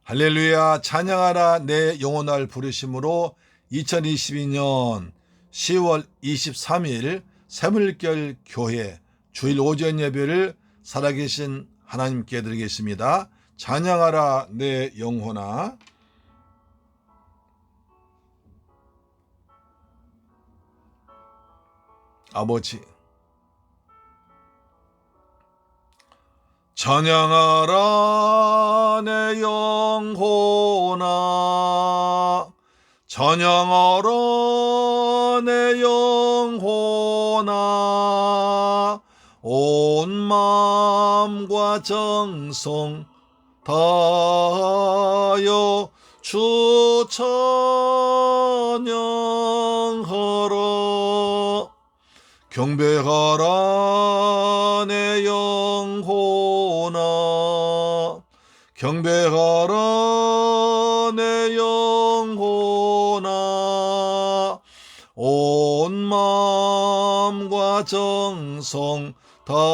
할렐루야, 찬양하라 내 영혼을 부르심으로 2022년 10월 23일 새물결 교회 주일 오전 예배를 살아계신 하나님께 드리겠습니다. 찬양하라 내 영혼아. 아버지, 찬양하라 내 영혼아, 찬양하라 내 영혼아, 온 마음과 정성 다하여 주 찬양하라. 경배하라 내 영혼아, 경배하라 내 영혼아, 온 마음과 정성 다하여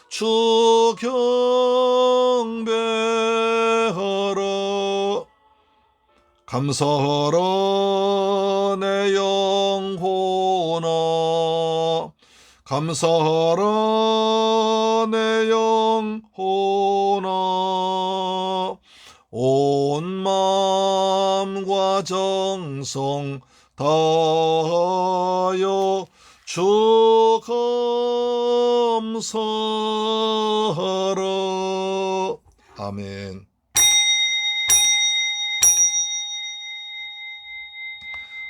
주 경배하라. 감사하라 내 영혼아, 감사하라 내 영혼아, 온 마음과 정성 다하여 주 감사하라. 아멘.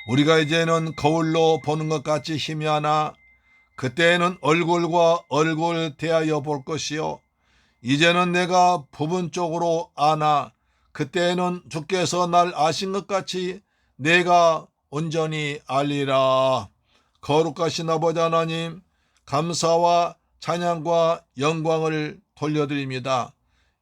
우리가 이제는 거울로 보는 것 같이 희미하나 그때에는 얼굴과 얼굴 대하여 볼 것이요, 이제는 내가 부분적으로 아나 그때에는 주께서 날 아신 것 같이 내가 온전히 알리라. 거룩하신 아버지 하나님, 감사와 찬양과 영광을 돌려드립니다.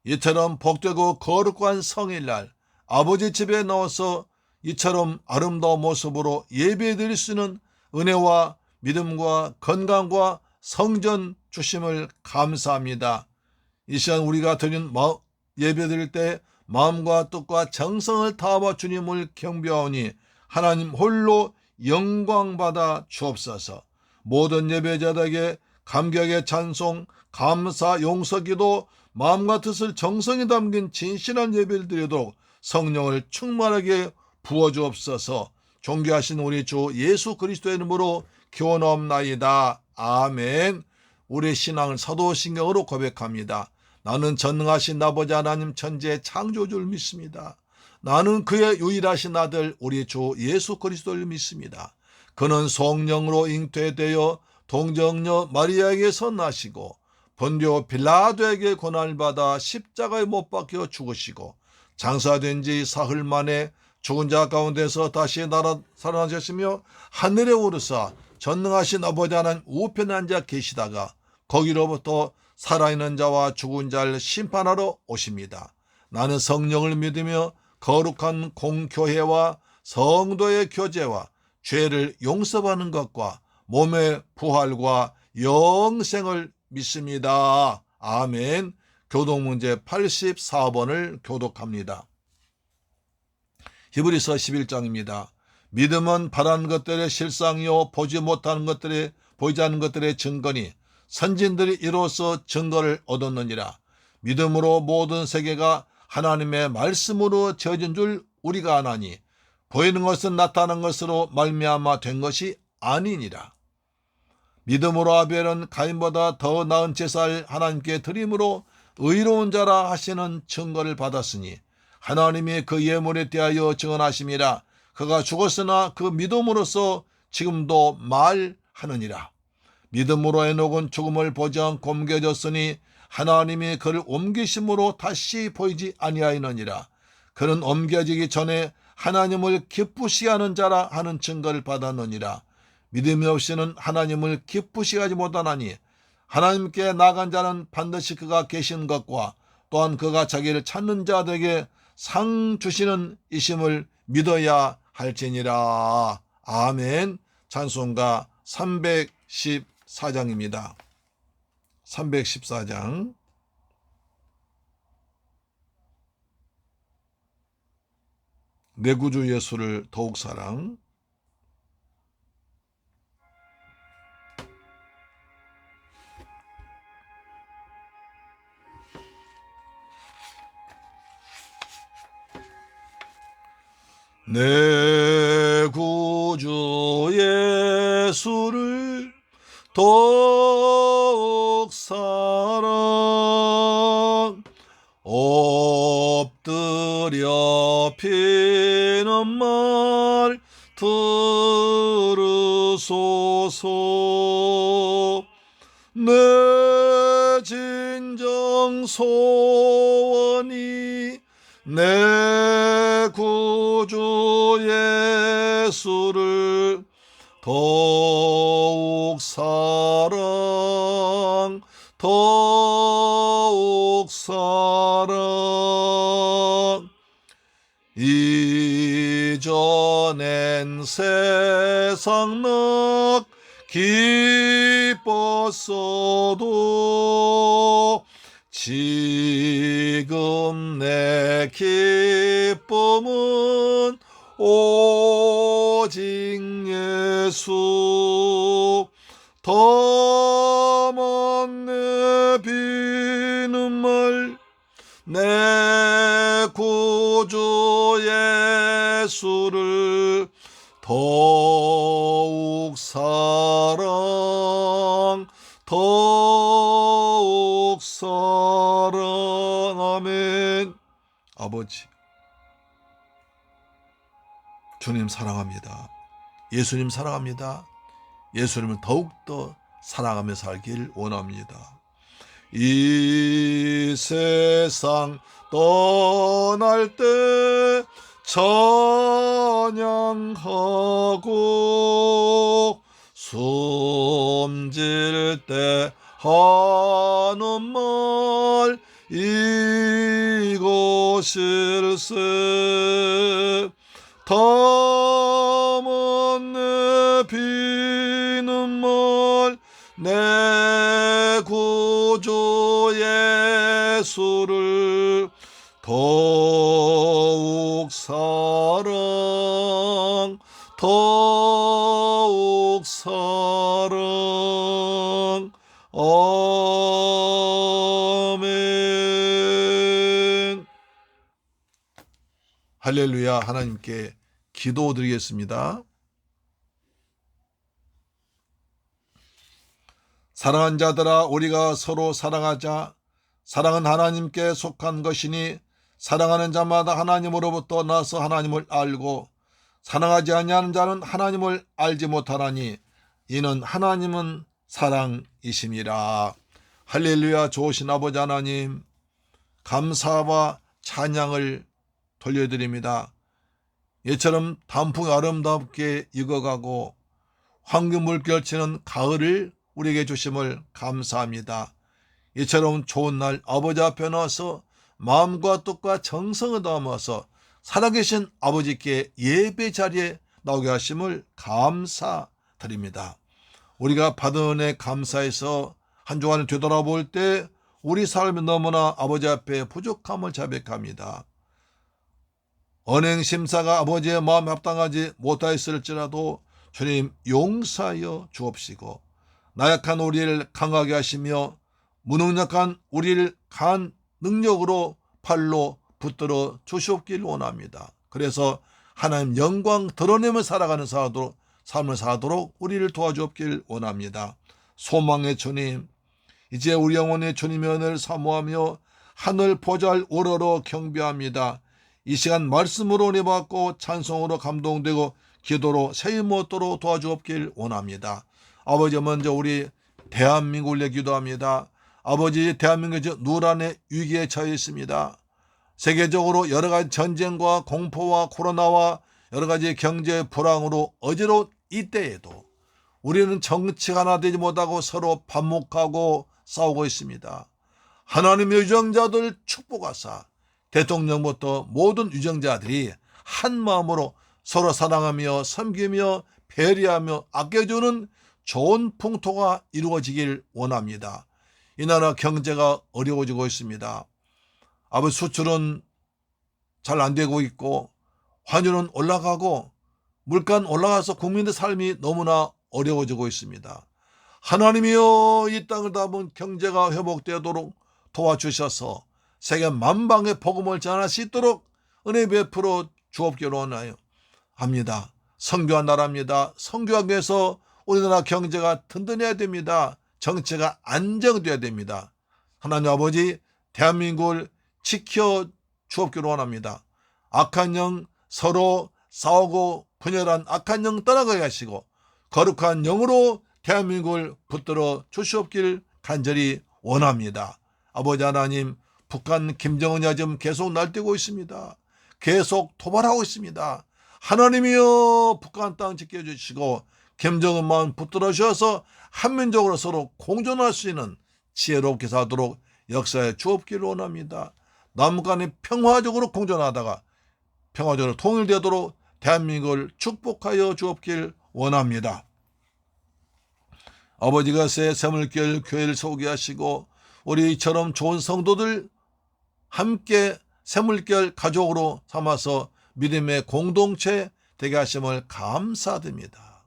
이처럼 복되고 거룩한 성일날 아버지 집에 나와서 이처럼 아름다운 모습으로 예배드릴 수 있는 은혜와 믿음과 건강과 성전 주심을 감사합니다. 이 시간 우리가 드린 예배드릴 때 마음과 뜻과 정성을 다하여 주님을 경배하오니 하나님 홀로 영광받아 주옵소서. 모든 예배자들에게 감격의 찬송, 감사, 용서기도, 마음과 뜻을 정성이 담긴 진실한 예배를 드리도록 성령을 충만하게 부어주옵소서. 존귀하신 우리 주 예수 그리스도의 이름으로 기원하옵나이다. 아멘. 우리 신앙을 사도신경으로 고백합니다. 나는 전능하신 아버지 하나님 천지의 창조주를 믿습니다. 나는 그의 유일하신 아들 우리 주 예수 그리스도를 믿습니다. 그는 성령으로 잉태되어 동정녀 마리아에게서 나시고 본디오 빌라도에게 고난을 받아 십자가에 못 박혀 죽으시고 장사된 지 사흘 만에 죽은 자 가운데서 다시 살아나셨으며 하늘에 오르사 전능하신 아버지 하나님 우편에 앉아 계시다가 거기로부터 살아있는 자와 죽은 자를 심판하러 오십니다. 나는 성령을 믿으며 거룩한 공교회와 성도의 교제와 죄를 용서받는 것과 몸의 부활과 영생을 믿습니다. 아멘. 교독문제 84번을 교독합니다. 히브리서 11장입니다. 믿음은 바라는 것들의 실상이요 보지 않는 것들의 증거니 선진들이 이로써 증거를 얻었느니라. 믿음으로 모든 세계가 하나님의 말씀으로 지어진 줄 우리가 아나니 보이는 것은 나타난 것으로 말미암아 된 것이 아니니라. 믿음으로 아벨은 가인보다 더 나은 제사를 하나님께 드림으로 의로운 자라 하시는 증거를 받았으니 하나님이 그 예물에 대하여 증언하심이라. 그가 죽었으나 그 믿음으로써 지금도 말하느니라. 믿음으로 에녹은 죽음을 보지 않고 옮겨졌으니 하나님이 그를 옮기심으로 다시 보이지 아니하였느니라. 그는 옮겨지기 전에 하나님을 기쁘시게 하는 자라 하는 증거를 받았느니라. 믿음이 없이는 하나님을 기쁘시게 하지 못하나니 하나님께 나간 자는 반드시 그가 계신 것과 또한 그가 자기를 찾는 자들에게 상 주시는 이심을 믿어야 할지니라. 아멘. 찬송가 314장입니다. 314장. 내 구주 예수를 더욱 사랑. 내 구주 예수를 더욱 사랑. 엎드려 피는 말 들으소서. 내 진정 소원이 내 구주 예수를 더욱 사랑, 더욱 사랑. 이전엔 세상 나 기뻤어도 지금 내 기쁨은 오직 예수. 다만 내 비는말 내 구주 예수를 더욱 사랑, 더욱 사랑. 아멘. 아버지, 주님 사랑합니다. 예수님 사랑합니다. 예수님을 더욱더 사랑하며 살길 원합니다. 이 세상 떠날 때 찬양하고 숨질 때 하는 말 이것일세. 다만 내 비는 말 내 구주 예수를 더욱 사랑, 더욱 사랑. 아멘. 할렐루야. 하나님께 기도드리겠습니다. 사랑하는 자들아, 우리가 서로 사랑하자. 사랑은 하나님께 속한 것이니 사랑하는 자마다 하나님으로부터 나서 하나님을 알고 사랑하지 아니하는 자는 하나님을 알지 못하나니 이는 하나님은 사랑이심이라. 할렐루야. 좋으신 아버지 하나님, 감사와 찬양을 돌려드립니다. 예처럼 단풍이 아름답게 익어가고 황금을 결치는 가을을 우리에게 주심을 감사합니다. 이처럼 좋은 날 아버지 앞에 나와서 마음과 뜻과 정성을 담아서 살아계신 아버지께 예배 자리에 나오게 하심을 감사드립니다. 우리가 받은 은혜 감사해서 한 주간을 되돌아볼 때 우리 삶이 너무나 아버지 앞에 부족함을 자백합니다. 언행심사가 아버지의 마음에 합당하지 못하였을지라도 주님 용서하여 주옵시고 나약한 우리를 강하게 하시며 무능력한 우리를 강한 능력으로 팔로 붙들어 주시옵길 원합니다. 그래서 하나님 영광 드러내며 살아가는 삶을 사도록 우리를 도와주옵길 원합니다. 소망의 주님, 이제 우리 영혼의 주님의 은혜를 사모하며 하늘 보잘 우러러 경배합니다. 이 시간 말씀으로 은혜 받고 찬송으로 감동되고 기도로 세임 얻도록 도와주옵길 원합니다. 아버지, 먼저 우리 대한민국을 위해 기도합니다. 아버지, 대한민국이 누란의 위기에 처해 있습니다. 세계적으로 여러 가지 전쟁과 공포와 코로나와 여러 가지 경제 불황으로 어지러운 이때에도 우리는 정치가 하나 되지 못하고 서로 반목하고 싸우고 있습니다. 하나님의 유정자들 축복하사 대통령부터 모든 유정자들이 한 마음으로 서로 사랑하며 섬기며 배려하며 아껴주는 좋은 풍토가 이루어지길 원합니다. 이 나라 경제가 어려워지고 있습니다. 아버지, 수출은 잘 안 되고 있고 환율은 올라가고 물가는 올라가서 국민의 삶이 너무나 어려워지고 있습니다. 하나님이여, 이 땅을 담은 경제가 회복되도록 도와주셔서 세계 만방의 복음을 전할 수 있도록 은혜 베풀어 주옵기로 원하여 합니다. 선교한 나라입니다. 선교하기 위해서 우리나라 경제가 든든해야 됩니다. 정치가 안정돼야 됩니다. 하나님 아버지, 대한민국을 지켜 주옵기로 원합니다. 악한 영, 서로 싸우고 분열한 악한 영 떠나가게 하시고 거룩한 영으로 대한민국을 붙들어 주시옵길 간절히 원합니다. 아버지 하나님, 북한 김정은이 지금 계속 날뛰고 있습니다. 계속 도발하고 있습니다. 하나님이여, 북한 땅 지켜주시고 김정은만 붙들어 주셔서 한민족으로 서로 공존할 수 있는 지혜롭게 살도록 역사에 주옵기를 원합니다. 남북 간에 평화적으로 공존하다가 평화적으로 통일되도록 대한민국을 축복하여 주옵길 원합니다. 아버지가 새 새물결 교회를 소개 하시고 우리처럼 좋은 성도들 함께 새물결 가족으로 삼아서 믿음의 공동체 되게 하심을 감사드립니다.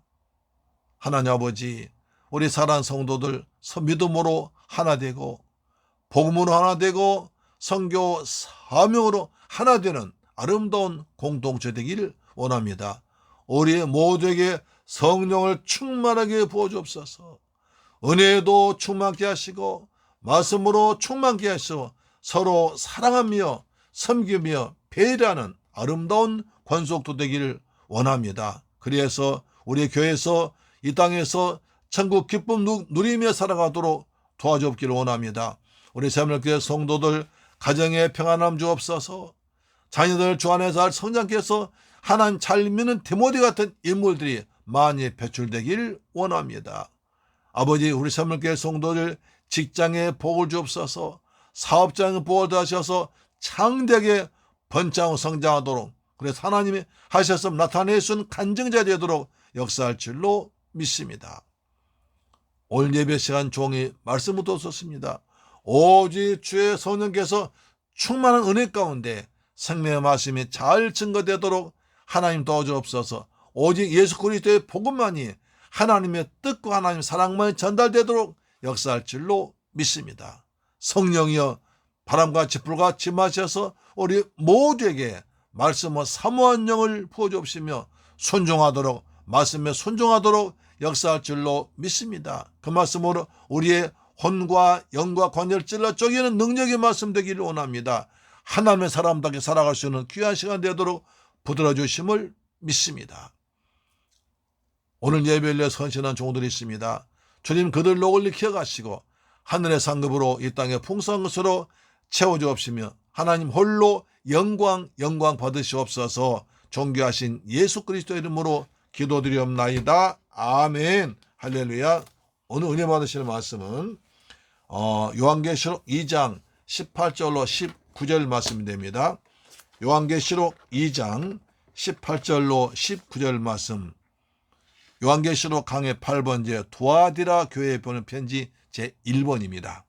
하나님 아버지, 우리 사랑하는 성도들 믿음으로 하나 되고 복음으로 하나 되고 선교 사명으로 하나 되는 아름다운 공동체 되기를 원합니다. 우리 모두에게 성령을 충만하게 부어주옵소서. 은혜도 충만케 하시고 말씀으로 충만케 하시고 서로 사랑하며 섬기며 배려하는 아름다운 권속도 되기를 원합니다. 그래서 우리 교회에서 이 땅에서 천국 기쁨 누리며 살아가도록 도와주옵기를 원합니다. 우리 새물교회 성도들 가정에 평안함 주옵소서. 자녀들 주 안에서 잘 성장케 해서 하나님 잘 믿는 디모데 같은 인물들이 많이 배출되기를 원합니다. 아버지, 우리 새물교회 성도들 직장에 복을 주옵소서. 사업장에 복을 하셔서 창대하게 번창하고 성장하도록, 그래서 하나님이 하셔서 나타내신 간증자 되도록 역사할 줄로 믿습니다. 오늘 예배 시간 종이 말씀을 뒀었습니다. 오직 주의 성령께서 충만한 은혜 가운데 생명의 말씀이 잘 증거되도록 하나님 도와주옵소서. 오직 예수 그리스도의 복음만이 하나님의 뜻과 하나님의 사랑만이 전달되도록 역사할 줄로 믿습니다. 성령이여, 바람같이 불같이 마셔서 우리 모두에게 말씀과 사모한 영을 부어주옵시며 순종하도록, 말씀에 순종하도록 역사할 줄로 믿습니다. 그 말씀으로 우리의 혼과 영과 관절을 찔러 쪼개는 능력의 말씀 되기를 원합니다. 하나님의 사람답게 살아갈 수 있는 귀한 시간 되도록 붙들어 주심을 믿습니다. 오늘 예배를 위해 헌신한 종들이 있습니다. 주님, 그들 녹을 기억하시고 하늘의 상급으로 이 땅에 풍성한 것으로 채워주옵시며 하나님 홀로 영광 받으시옵소서. 존귀하신 예수 그리스도 이름으로 기도드리옵나이다. 아멘. 할렐루야. 오늘 은혜 받으실 말씀은 요한계시록 2장 18절로 19절 말씀이 됩니다. 요한계시록 2장 18절로 19절 말씀. 요한계시록 강해 8번째 두아디라 교회에 보낸 편지 제1번입니다.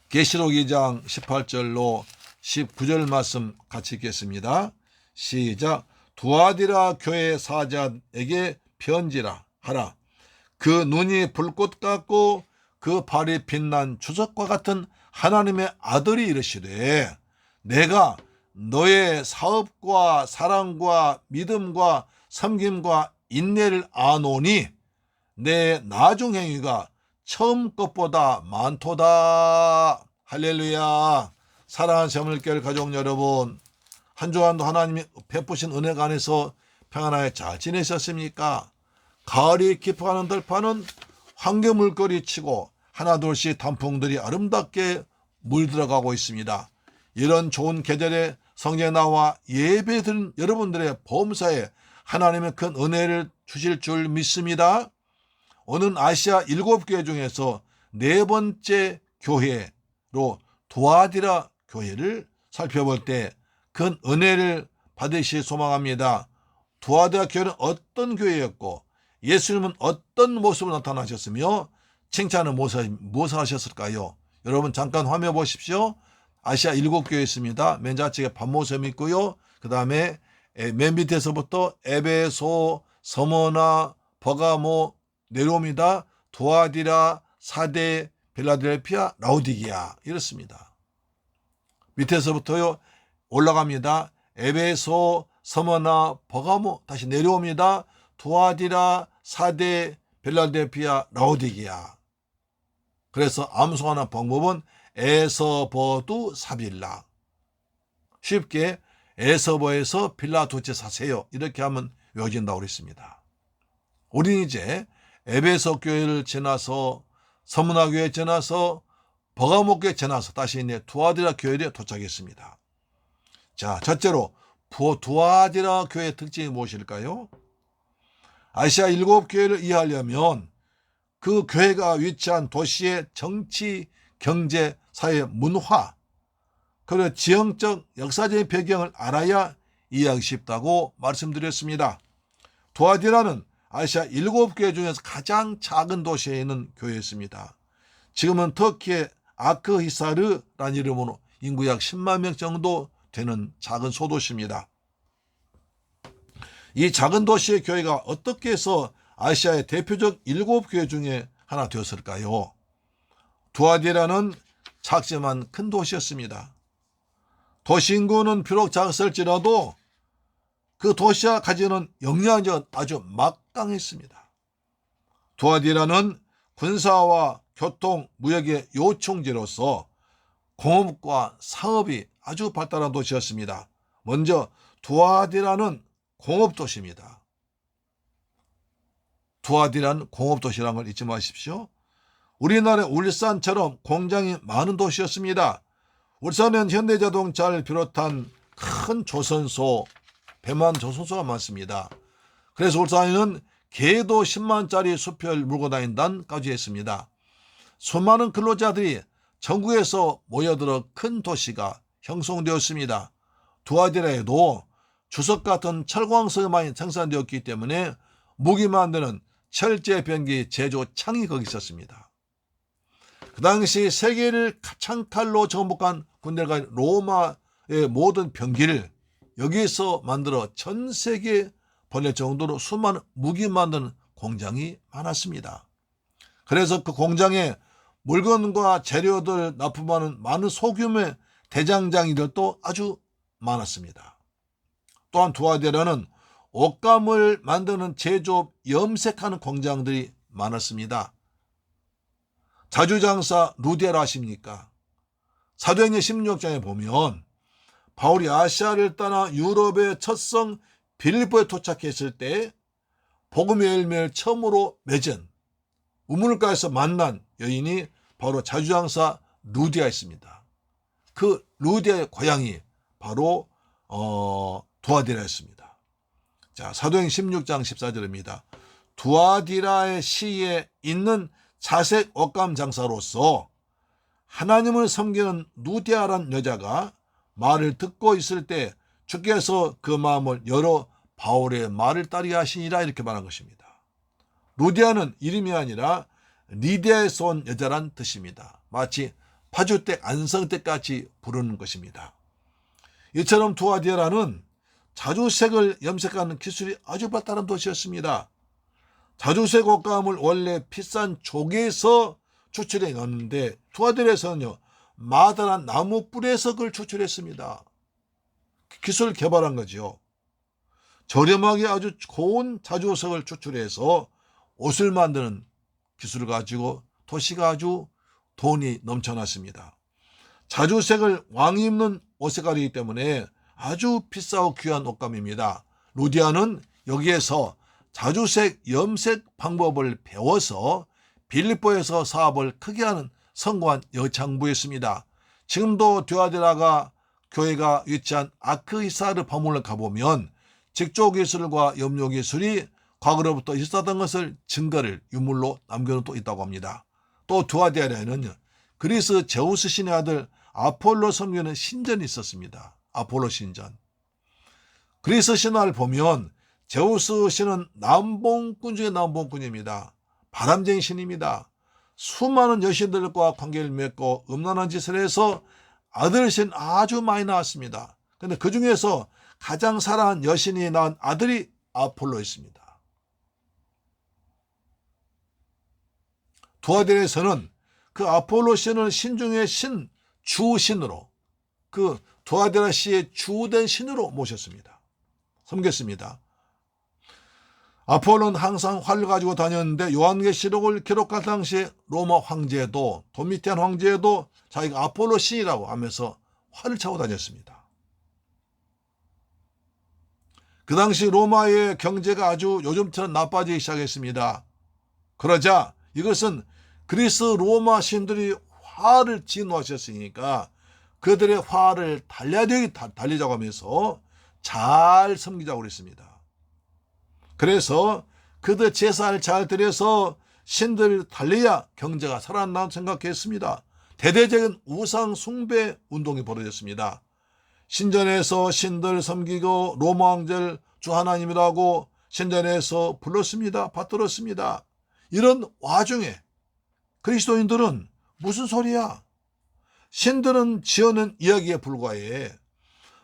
계시록 2장 18절로 19절 말씀 같이 읽겠습니다. 시작. 두아디라 교회 사자에게 편지라 하라. 그 눈이 불꽃 같고 그 발이 빛난 주석과 같은 하나님의 아들이 이르시되, 내가 너의 사업과 사랑과 믿음과 섬김과 인내를 아노니 내 나중 행위가 처음 것보다 많도다. 할렐루야. 사랑하는 새물교회 가족 여러분, 한 주간도 하나님이 베푸신 은혜가 안에서 평안하게 잘 지내셨습니까? 가을이 깊어가는 들판은 황금물결이 치고 하나둘씩 단풍들이 아름답게 물들어가고 있습니다. 이런 좋은 계절에 성전에 나와 예배드린 여러분들의 범사에 하나님의 큰 은혜를 주실 줄 믿습니다. 오늘 아시아 7교회 중에서 4번째 교회로 두아디라 교회를 살펴볼 때 큰 은혜를 받으실 소망합니다. 두아디라 교회는 어떤 교회였고 예수님은 어떤 모습으로 나타나셨으며 칭찬을 무엇을 하셨을까요? 여러분 잠깐 화면 보십시오. 아시아 7교회 있습니다. 맨 좌측에 밤모섬이 있고요. 그 다음에 맨 밑에서부터 에베소, 서머나, 버가모 내려옵니다. 두아디라, 사데, 빌라델피아, 라오디게아 이렇습니다. 밑에서부터요 올라갑니다. 에베소, 서머나, 버가모 다시 내려옵니다. 두아디라, 사데, 빌라델피아, 라오디게아. 그래서 암송하는 방법은 에서버두 사빌라. 쉽게 에서버에서 빌라 두 채 사세요. 이렇게 하면 외워진다고 그랬습니다. 우리는 이제 에베소 교회를 지나서 서문화 교회 지나서 버가모 교회 지나서 다시 이제 두아디라 교회에 도착했습니다. 자, 첫째로 두아디라 교회의 특징이 무엇일까요? 아시아 7교회를 이해하려면 그 교회가 위치한 도시의 정치, 경제, 사회, 문화, 그리고 지형적, 역사적인 배경을 알아야 이해하기 쉽다고 말씀드렸습니다. 두아디라는 아시아 7교회 중에서 가장 작은 도시에 있는 교회였습니다. 지금은 터키의 아크히사르라는 이름으로 인구 약 10만 명 정도 되는 작은 소도시입니다. 이 작은 도시의 교회가 어떻게 해서 아시아의 대표적 7교회 중에 하나 되었을까요? 두아디라는 작지만 큰 도시였습니다. 도시 인구는 비록 작았을지라도 그 도시가 가지는 영향력은 아주 막강했습니다. 두아디라는 군사와 교통, 무역의 요충지로서 공업과 상업이 아주 발달한 도시였습니다. 먼저 두아디라는 공업도시입니다. 두아디라는 공업도시라는 걸 잊지 마십시오. 우리나라의 울산처럼 공장이 많은 도시였습니다. 울산은 현대자동차를 비롯한 큰 조선소, 배만 조선소가 많습니다. 그래서 울산에는 개도 10만짜리 수표를 물고 다닌다까지 했습니다. 수많은 근로자들이 전국에서 모여들어 큰 도시가 형성되었습니다. 두아디라에도 주석 같은 철광석이 많이 생산되었기 때문에 무기 만드는 철제 병기 제조 창이 거기 있었습니다. 그 당시 세계를 창칼로 정복한 군대가 로마의 모든 병기를 여기에서 만들어 전 세계에 보낼 정도로 수많은 무기 만드는 공장이 많았습니다. 그래서 그 공장에 물건과 재료들 납품하는 많은 소규모의 대장장이들도 아주 많았습니다. 또한 두아디라는 옷감을 만드는 제조업, 염색하는 공장들이 많았습니다. 자주장사 루디아를 아십니까? 사도행전 16장에 보면 바울이 아시아를 떠나 유럽의 첫성 빌립보에 도착했을 때 복음의 열매를 처음으로 맺은 우물가에서 만난 여인이 바로 자주장사 루디아였습니다. 그 루디아의 고향이 바로 두아디라였습니다. 자, 사도행 16장 14절입니다. 두아디라의 시에 있는 자색 옷감 장사로서 하나님을 섬기는 루디아란 여자가 말을 듣고 있을 때 주께서 그 마음을 열어 바울의 말을 따르게 하시니라 이렇게 말한 것입니다. 루디아는 이름이 아니라 리디아에서 온 여자란 뜻입니다. 마치 파주댁, 안성댁 같이 부르는 것입니다. 이처럼 두아디라는 자주색을 염색하는 기술이 아주 발달한 도시였습니다. 자주색 옷감을 원래 비싼 조개에서 추출해 넣었는데 두아디라에서는요 마다란 나무 뿔에서 그걸 추출했습니다. 기술을 개발한 거죠. 저렴하게 아주 고운 자주색을 추출해서 옷을 만드는 기술을 가지고 도시가 아주 돈이 넘쳐났습니다. 자주색을 왕이 입는 옷색깔이기 때문에 아주 비싸고 귀한 옷감입니다. 루디아는 여기에서 자주색 염색 방법을 배워서 빌립보에서 사업을 크게 하는 성공한 여장부였습니다. 지금도 두아디라가 교회가 위치한 아크히사르 박물관 가보면 직조기술과 염료기술이 과거로부터 있었던 것을 증거를 유물로 남겨놓은 또 있다고 합니다. 또 두아디라에는 그리스 제우스 신의 아들 아폴로 섬기는 신전이 있었습니다. 아폴로 신전. 그리스 신화를 보면 제우스 신은 남봉꾼 중에 남봉꾼입니다. 바람쟁이 신입니다. 수많은 여신들과 관계를 맺고 음란한 짓을 해서 아들 신 아주 많이 낳았습니다. 그런데 그 중에서 가장 사랑한 여신이 낳은 아들이 아폴로였습니다. 두아디라에서는 그 아폴로 신을 신중의 신, 주신으로, 그 두아디라 씨의 주된 신으로 모셨습니다. 섬겼습니다. 아폴로는 항상 활을 가지고 다녔는데 요한계시록을 기록할 당시에 로마 황제도, 도미티안 황제도 자기가 아폴로 신이라고 하면서 활을 차고 다녔습니다. 그 당시 로마의 경제가 아주 요즘처럼 나빠지기 시작했습니다. 그러자 이것은 그리스 로마 신들이 화를 진노하셨으니까 그들의 화를 달리자고 하면서 잘 섬기자고 그랬습니다. 그래서 그들 제사를 잘 드려서 신들을 달래야 경제가 살아난다고 생각했습니다. 대대적인 우상 숭배 운동이 벌어졌습니다. 신전에서 신들 섬기고 로마 왕제를 주 하나님이라고 신전에서 불렀습니다. 받들었습니다. 이런 와중에 그리스도인들은 무슨 소리야? 신들은 지어낸 이야기에 불과해.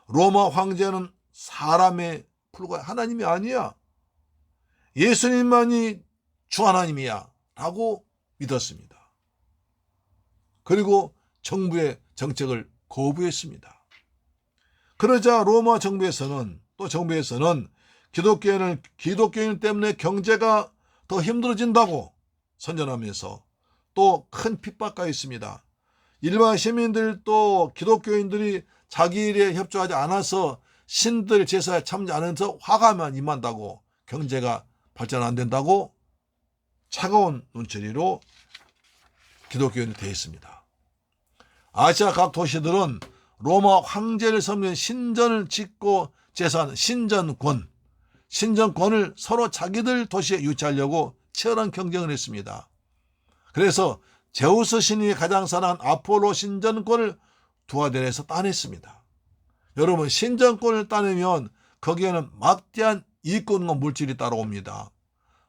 로마 황제는 사람에 불과해. 하나님이 아니야. 예수님만이 주 하나님이야 라고 믿었습니다. 그리고 정부의 정책을 거부했습니다. 그러자 로마 정부에서는 기독교인 때문에 경제가 더 힘들어진다고 선전하면서 또 큰 핍박가 있습니다. 일반 시민들도 기독교인들이 자기 일에 협조하지 않아서 신들 제사에 참지 않아서 화가만 임한다고 경제가 발전 안 된다고 차가운 눈초리로 기독교인이 되어 있습니다. 아시아 각 도시들은 로마 황제를 섬기는 신전을 짓고 제사하는 신전권을 서로 자기들 도시에 유치하려고 치열한 경쟁을 했습니다. 그래서 제우스 신이 가장 사랑한 아폴로 신전권을 두아디라에서 따냈습니다. 여러분, 신전권을 따내면 거기에는 막대한 이권과 물질이 따라옵니다.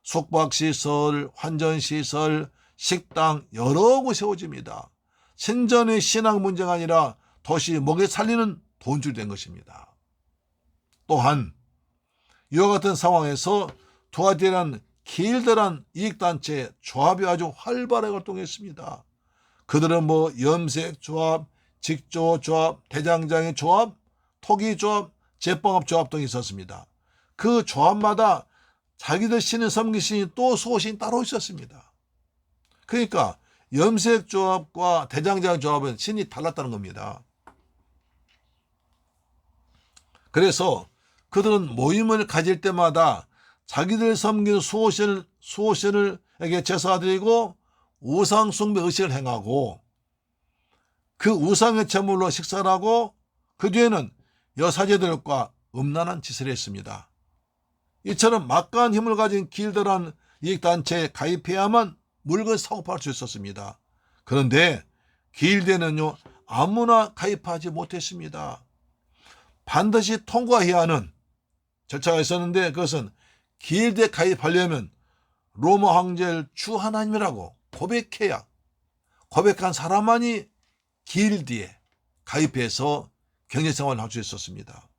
숙박시설, 환전시설, 식당 여러 곳이 세워집니다. 신전의 신앙 문제가 아니라 도시 먹여 살리는 돈줄이 된 것입니다. 또한 이와 같은 상황에서 두아디라는 길들한 이익단체 조합이 아주 활발하게 활동했습니다. 그들은 염색조합, 직조조합, 대장장의 조합, 토기조합, 제빵업조합 등이 있었습니다. 그 조합마다 자기들 신을 섬긴 신이 또 수호신이 따로 있었습니다. 그러니까 염색조합과 대장장 조합은 신이 달랐다는 겁니다. 그래서 그들은 모임을 가질 때마다 자기들 섬기는 수호신에게 제사드리고 우상숭배 의식을 행하고 그 우상의 제물로 식사를 하고 그 뒤에는 여사제들과 음란한 짓을 했습니다. 이처럼 막강한 힘을 가진 길들한 이익단체에 가입해야만 물건 사고 팔 수 있었습니다. 그런데 길드는요, 아무나 가입하지 못했습니다. 반드시 통과해야 하는 절차가 있었는데 그것은 길드에 가입하려면 로마 황제를 주 하나님이라고 고백한 사람만이 길드에 가입해서 경제생활을 할 수 있었습니다.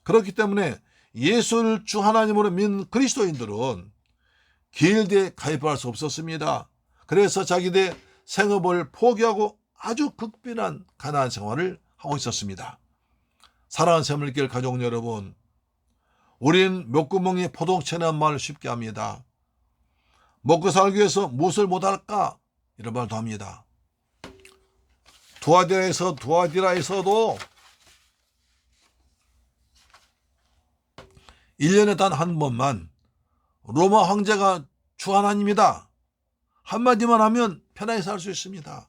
그렇기 때문에 예수를 주 하나님으로 믿는 그리스도인들은 길드에 가입할 수 없었습니다. 그래서 자기들의 생업을 포기하고 아주 극빈한 가난한 생활을 하고 있었습니다. 사랑하는 새물길 가족 여러분, 우린 목구멍이 포동치는 말을 쉽게 합니다. 먹고 살기 위해서 무엇을 못할까? 이런 말도 합니다. 두아디라에서도 1년에 단 한 번만 로마 황제가 주 하나님이다 한마디만 하면 편하게 살 수 있습니다.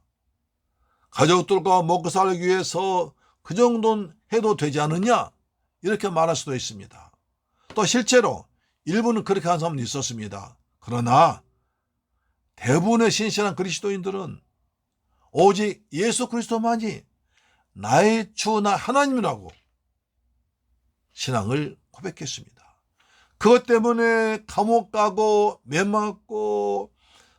가족들과 먹고 살기 위해서 그 정도는 해도 되지 않느냐? 이렇게 말할 수도 있습니다. 또 실제로 일부는 그렇게 한 사람도 있었습니다. 그러나 대부분의 신실한 그리스도인들은 오직 예수 그리스도만이 나의 주 나 하나님이라고 신앙을 고백했습니다. 그것 때문에 감옥 가고 매맞고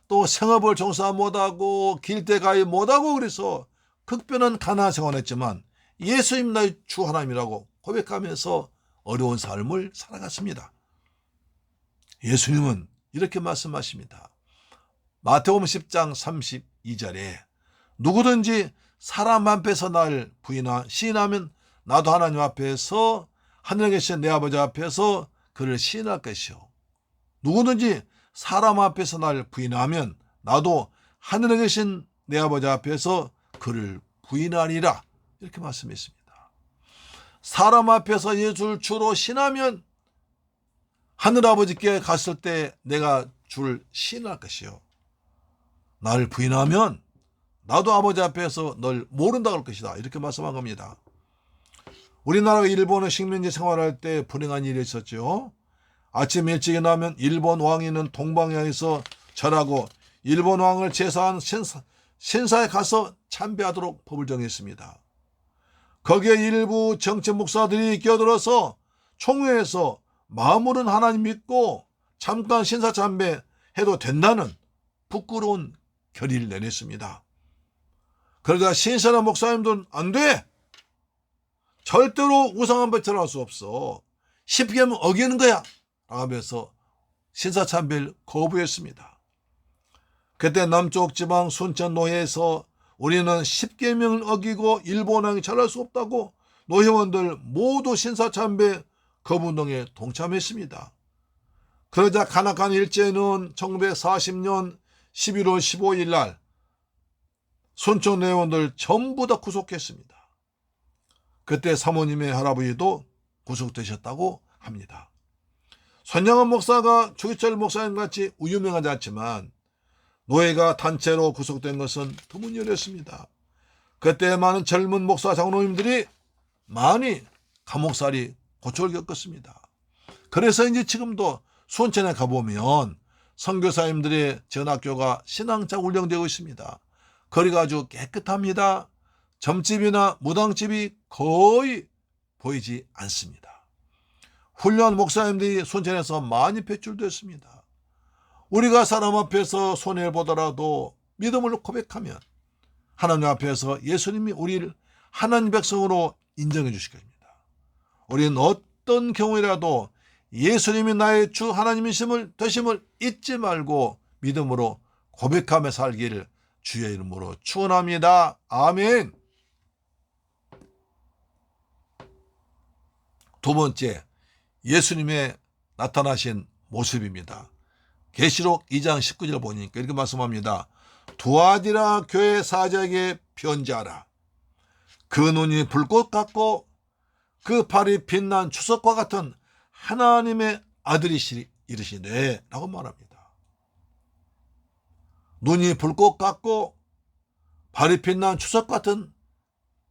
또 생업을 종사 못하고 길대 가입 못하고 그래서 극변한 가난한 생활을 했지만 예수님 나의 주 하나님이라고 고백하면서 어려운 삶을 살아갔습니다. 예수님은 이렇게 말씀하십니다. 마태복음 10장 32절에 누구든지 사람 앞에서 날 시인하면 나도 하나님 앞에서 하늘에 계신 내 아버지 앞에서 그를 시인할 것이요. 누구든지 사람 앞에서 날 부인하면 나도 하늘에 계신 내 아버지 앞에서 그를 부인하리라. 이렇게 말씀했습니다. 사람 앞에서 예수를 주로 신하면 하늘아버지께 갔을 때 내가 주를 시인할 것이요. 나를 부인하면 나도 아버지 앞에서 널 모른다고 할 것이다. 이렇게 말씀한 겁니다. 우리나라가 일본의 식민지 생활할 때 불행한 일이 있었죠. 아침 일찍 일어나면 일본 왕이 있는 동방향에서 절하고 일본 왕을 제사한 신사에 가서 참배하도록 법을 정했습니다. 거기에 일부 정치 목사들이 끼어들어서 총회에서 마음으로는 하나님 믿고 잠깐 신사 참배해도 된다는 부끄러운 결의를 내냈습니다. 그러자 신선한 목사님들은 안 돼! 절대로 우상한 배틀할 수 없어. 십계명 어기는 거야! 하면서 신사 참배를 거부했습니다. 그때 남쪽 지방 순천 노회에서 우리는 십계명을 어기고 일본왕이 절할 수 없다고 노회원들 모두 신사 참배 거부운동에 동참했습니다. 그러자 가나칸 일제는 1940년 11월 15일 날 순천 노회원들 전부 다 구속했습니다. 그때 사모님의 할아버지도 구속되셨다고 합니다. 손양원 목사가 조기철 목사님같이 유명하지 않지만 노예가 단체로 구속된 것은 드문일이었습니다. 그때 많은 젊은 목사 장로님들이 많이 감옥살이 고초를 겪었습니다. 그래서 이제 지금도 순천에 가보면 선교사님들의 전학교가 신앙차 운영되고 있습니다. 거리가 아주 깨끗합니다. 점집이나 무당집이 거의 보이지 않습니다. 훌륭한 목사님들이 순천에서 많이 배출됐습니다. 우리가 사람 앞에서 손해를 보더라도 믿음으로 고백하면 하나님 앞에서 예수님이 우리를 하나님 백성으로 인정해 주실 겁니다. 우리는 어떤 경우라도 예수님이 나의 주 하나님이심을 되심을 잊지 말고 믿음으로 고백하며 살기를 주의 이름으로 축원합니다. 아멘. 두 번째, 예수님의 나타나신 모습입니다. 계시록 2장 19절 보니까 이렇게 말씀합니다. 두아디라 교회 사자에게 편지하라. 그 눈이 불꽃 같고 그 발이 빛난 주석과 같은 하나님의 아들이시네 라고 말합니다. 눈이 불꽃 같고 발이 빛난 주석 같은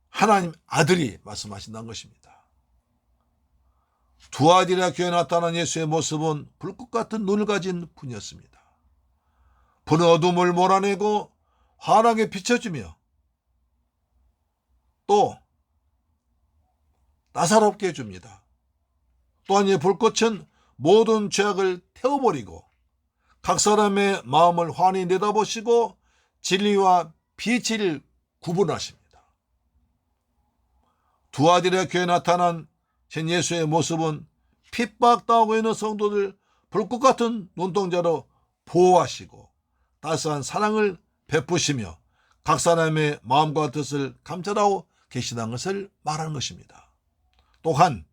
하나님 아들이 말씀하신다는 것입니다. 두아디라 교회에 나타난 예수의 모습은 불꽃 같은 눈을 가진 분이었습니다. 분은 어둠을 몰아내고 환하게 비춰주며 또 따사롭게 해줍니다. 또한 이 불꽃은 모든 죄악을 태워버리고 각 사람의 마음을 환히 내다보시고 진리와 비치를 구분하십니다. 두아디라 교회에 나타난 신 예수의 모습은 핍박당하고 있는 성도들 불꽃 같은 눈동자로 보호하시고 따스한 사랑을 베푸시며 각 사람의 마음과 뜻을 감찰하고 계시다는 것을 말하는 것입니다. 또한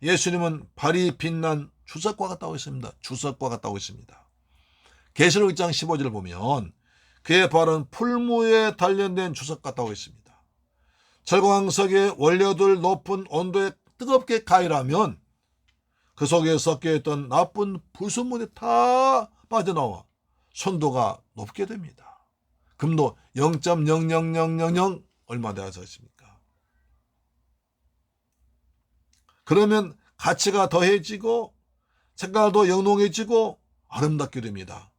예수님은 발이 빛난 주석과 같다고 했습니다. 주석과 같다고 했습니다. 계시록 1장 15절을 보면 그의 발은 풀무에 단련된 주석 같다고 했습니다. 철광석에 원료들 높은 온도에 뜨겁게 가열하면 그 속에 섞여있던 나쁜 불순물이 다 빠져나와 순도가 높게 됩니다. 금도 0.00000 얼마 되어서 있습니까? 그러면 가치가 더해지고 색깔도 영롱해지고 아름답게 됩니다.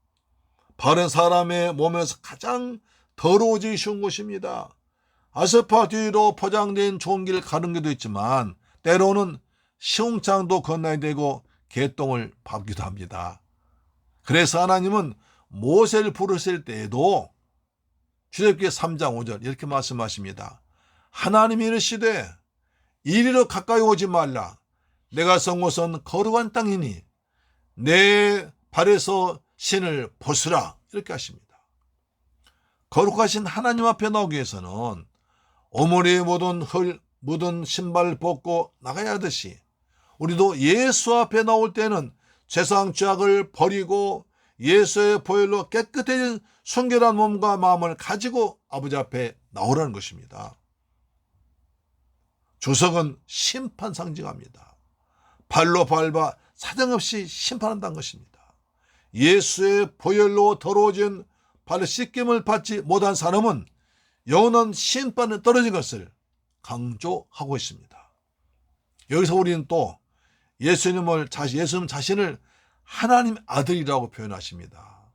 바른 사람의 몸에서 가장 더러워지기 쉬운 곳입니다. 아스팔트로 포장된 좋은 길을 가는 것도 있지만 때로는 시궁창도 건너야 되고 개똥을 밟기도 합니다. 그래서 하나님은 모세를 부르실 때에도 출애굽기 3장 5절 이렇게 말씀하십니다. 하나님이 이르시되 이리로 가까이 오지 말라. 내가 선 곳은 거룩한 땅이니 내 발에서 신을 벗으라. 이렇게 하십니다. 거룩하신 하나님 앞에 나오기 위해서는 오물이 묻은 신발을 벗고 나가야 하듯이 우리도 예수 앞에 나올 때는 세상 죄악을 버리고 예수의 보혈로 깨끗해진 순결한 몸과 마음을 가지고 아버지 앞에 나오라는 것입니다. 주석은 심판 상징합니다. 발로 밟아 사정없이 심판한다는 것입니다. 예수의 보혈로 더러워진 발로 씻김을 받지 못한 사람은 영원한 심판에 떨어진 것을 강조하고 있습니다. 여기서 우리는 또 예수님 자신을 하나님 아들이라고 표현하십니다.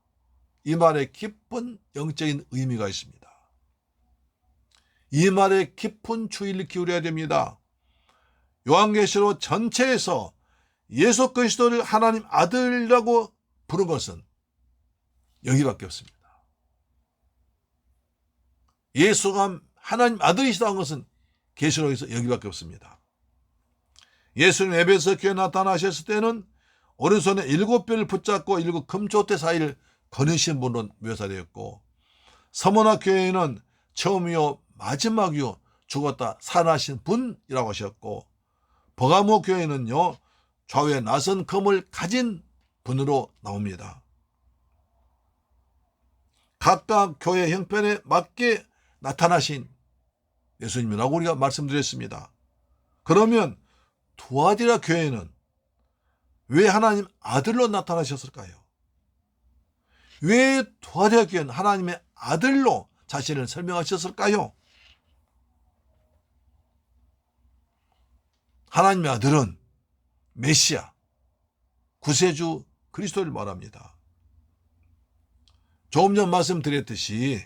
이 말에 깊은 영적인 의미가 있습니다. 이 말에 깊은 주의를 기울여야 됩니다. 요한계시록 전체에서 예수 그리스도를 하나님 아들이라고 부른 것은 여기밖에 없습니다. 예수가 하나님 아들이시다는 것은 계시록에서 여기밖에 없습니다. 예수님 에베소 교회에 나타나셨을 때는 오른손에 7뼈를 붙잡고 7 금초대 사이를 거느신 분으로 묘사되었고, 서머나 교회에는 처음이요 마지막이요 죽었다 살아나신 분이라고 하셨고, 버가모 교회는요 좌우에 나선 검을 가진 분으로 나옵니다. 각각 교회 형편에 맞게 나타나신 예수님이라고 우리가 말씀드렸습니다. 그러면 두아디라 교회는 왜 하나님 아들로 나타나셨을까요? 왜 두아디라 교회는 하나님의 아들로 자신을 설명하셨을까요? 하나님의 아들은 메시아, 구세주 그리스도를 말합니다. 조금 전 말씀드렸듯이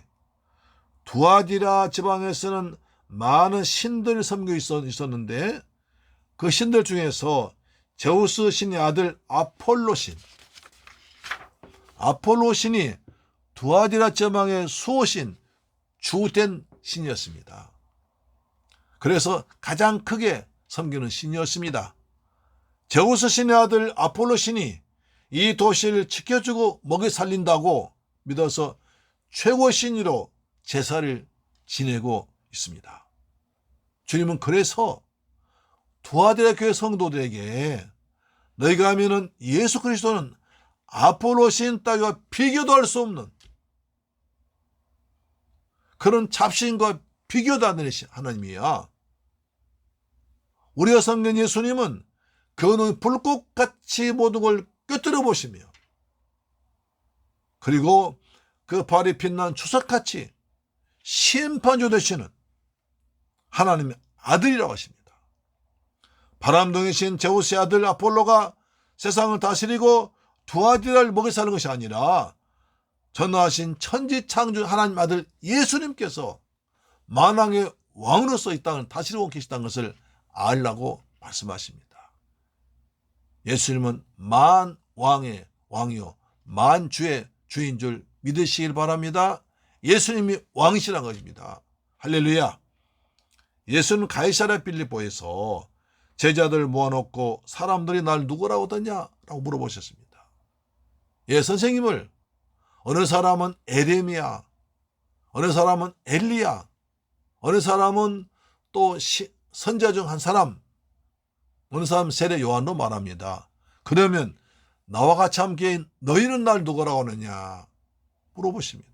두아디라 지방에서는 많은 신들을 섬기고 있었는데 그 신들 중에서 제우스 신의 아들 아폴로 신이 두아디라 지방의 수호신, 주된 신이었습니다. 그래서 가장 크게 섬기는 신이었습니다. 제우스 신의 아들 아폴로 신이 이 도시를 지켜주고 먹여 살린다고 믿어서 최고 신으로 제사를 지내고 있습니다. 주님은 그래서 두아디라 교회 성도들에게 너희가 하면은 예수 그리스도는 아폴로 신 따위와 비교도 할 수 없는 그런 잡신과 비교도 안 되는 하나님이야. 우리가 섬긴 예수님은 그는 불꽃같이 모든 걸 꿰뚫어 보시며, 그리고 그 발이 빛난 주석같이 심판주 되시는 하나님의 아들이라고 하십니다. 바람둥이 신 제우스의 아들 아폴로가 세상을 다스리고 두아디라를 먹여 사는 것이 아니라 전능하신 천지창조 하나님 아들 예수님께서 만왕의 왕으로서 이 땅을 다스리고 계시다는 것을 알라고 말씀하십니다. 예수님은 만왕의 왕이요 만주의 주인 줄 믿으시길 바랍니다. 예수님이 왕이시라는 것입니다. 할렐루야. 예수는 가이사랴 빌립보에서 제자들 모아놓고 사람들이 날 누구라고 하더냐라고 물어보셨습니다. 예, 선생님을 어느 사람은 에레미야, 어느 사람은 엘리야, 어느 사람은 또 선지자 중 한 사람, 어느 사람 세례 요한도 말합니다. 그러면 나와 같이 함께 너희는 날 누구라고 하느냐 물어보십니다.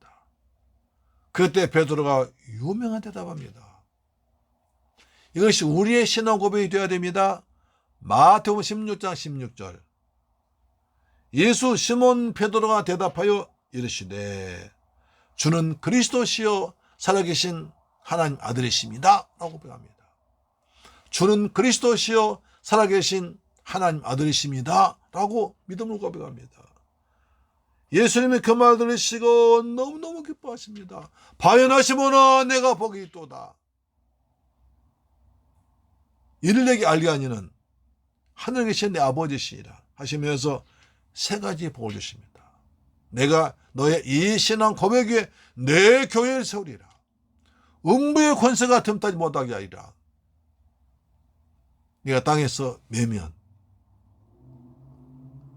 그때 베드로가 유명한 대답합니다. 이것이 우리의 신앙 고백이 되어야 됩니다. 마태복음 16장 16절. 예수 시몬 베드로가 대답하여 이르시되 주는 그리스도시요 살아계신 하나님 아들이십니다 라고 고백합니다. 주는 그리스도시요 살아계신 하나님 아들이십니다 라고 믿음으로 고백합니다. 예수님이 그 말 들으시고 너무너무 기뻐하십니다. 바요나 시몬아 내가 복이 있도다. 이를 내게 알게 하니는 하늘에 계신 내 아버지시니라 하시면서 세 가지 복을 주십니다. 내가 너의 이 신앙 고백 위에 내 교회를 세우리라. 음부의 권세가 틈타지 못하게 하리라. 네가 땅에서 매면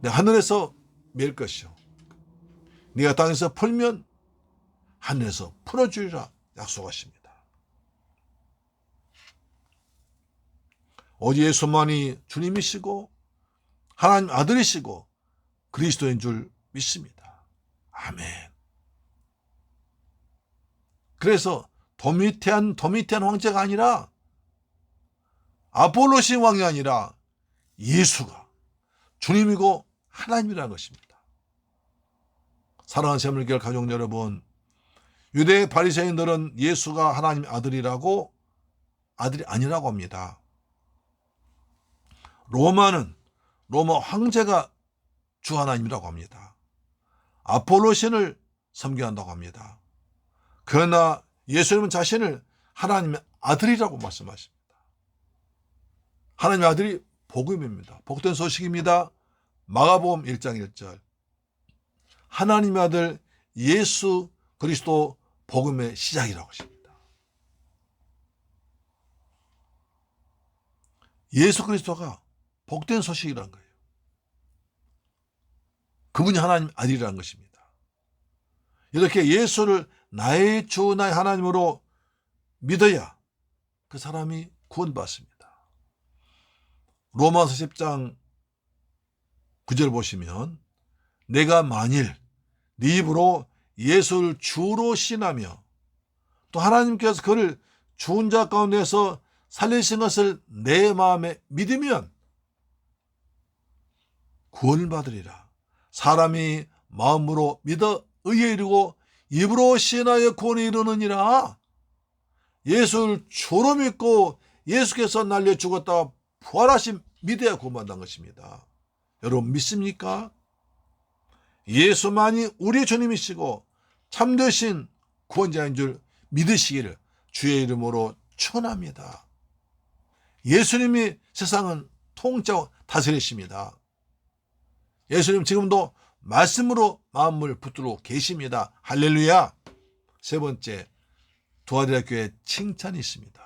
내가 하늘에서 맬 것이요 네가 땅에서 풀면 하늘에서 풀어주리라 약속하십니다. 오직 예수만이 주님이시고 하나님 아들이시고 그리스도인 줄 믿습니다. 아멘. 그래서 도미테안 황제가 아니라 아폴로신 왕이 아니라 예수가 주님이고 하나님이라는 것입니다. 사랑하는 새물교회 가족 여러분, 유대 바리새인들은 예수가 하나님 아들이 아니라고 합니다. 로마 황제가 주 하나님이라고 합니다. 아폴로신을 섬겨한다고 합니다. 그러나 예수님은 자신을 하나님의 아들이라고 말씀하십니다. 하나님의 아들이 복음입니다. 복된 소식입니다. 마가복음 1장 1절 하나님의 아들 예수 그리스도 복음의 시작이라고 하십니다. 예수 그리스도가 복된 소식이라는 거예요. 그분이 하나님 아들이라는 것입니다. 이렇게 예수를 나의 주 나의 하나님으로 믿어야 그 사람이 구원받습니다. 로마서 10장 9절 보시면 내가 만일 네 입으로 예수를 주로 신하며 또 하나님께서 그를 죽은 자 가운데서 살리신 것을 내 마음에 믿으면 구원을 받으리라. 사람이 마음으로 믿어 의에 이르고 입으로 신하여 구원에 이르느니라. 예수를 주로 믿고 예수께서 날려 죽었다 부활하신 믿어야 구원받는 것입니다. 여러분 믿습니까? 예수만이 우리의 주님이시고 참되신 구원자인 줄 믿으시기를 주의 이름으로 축원합니다. 예수님이 세상은 통째로 다스리십니다. 예수님 지금도 말씀으로 마음을 붙들고 계십니다. 할렐루야. 세 번째, 두아디라 교회 칭찬이 있습니다.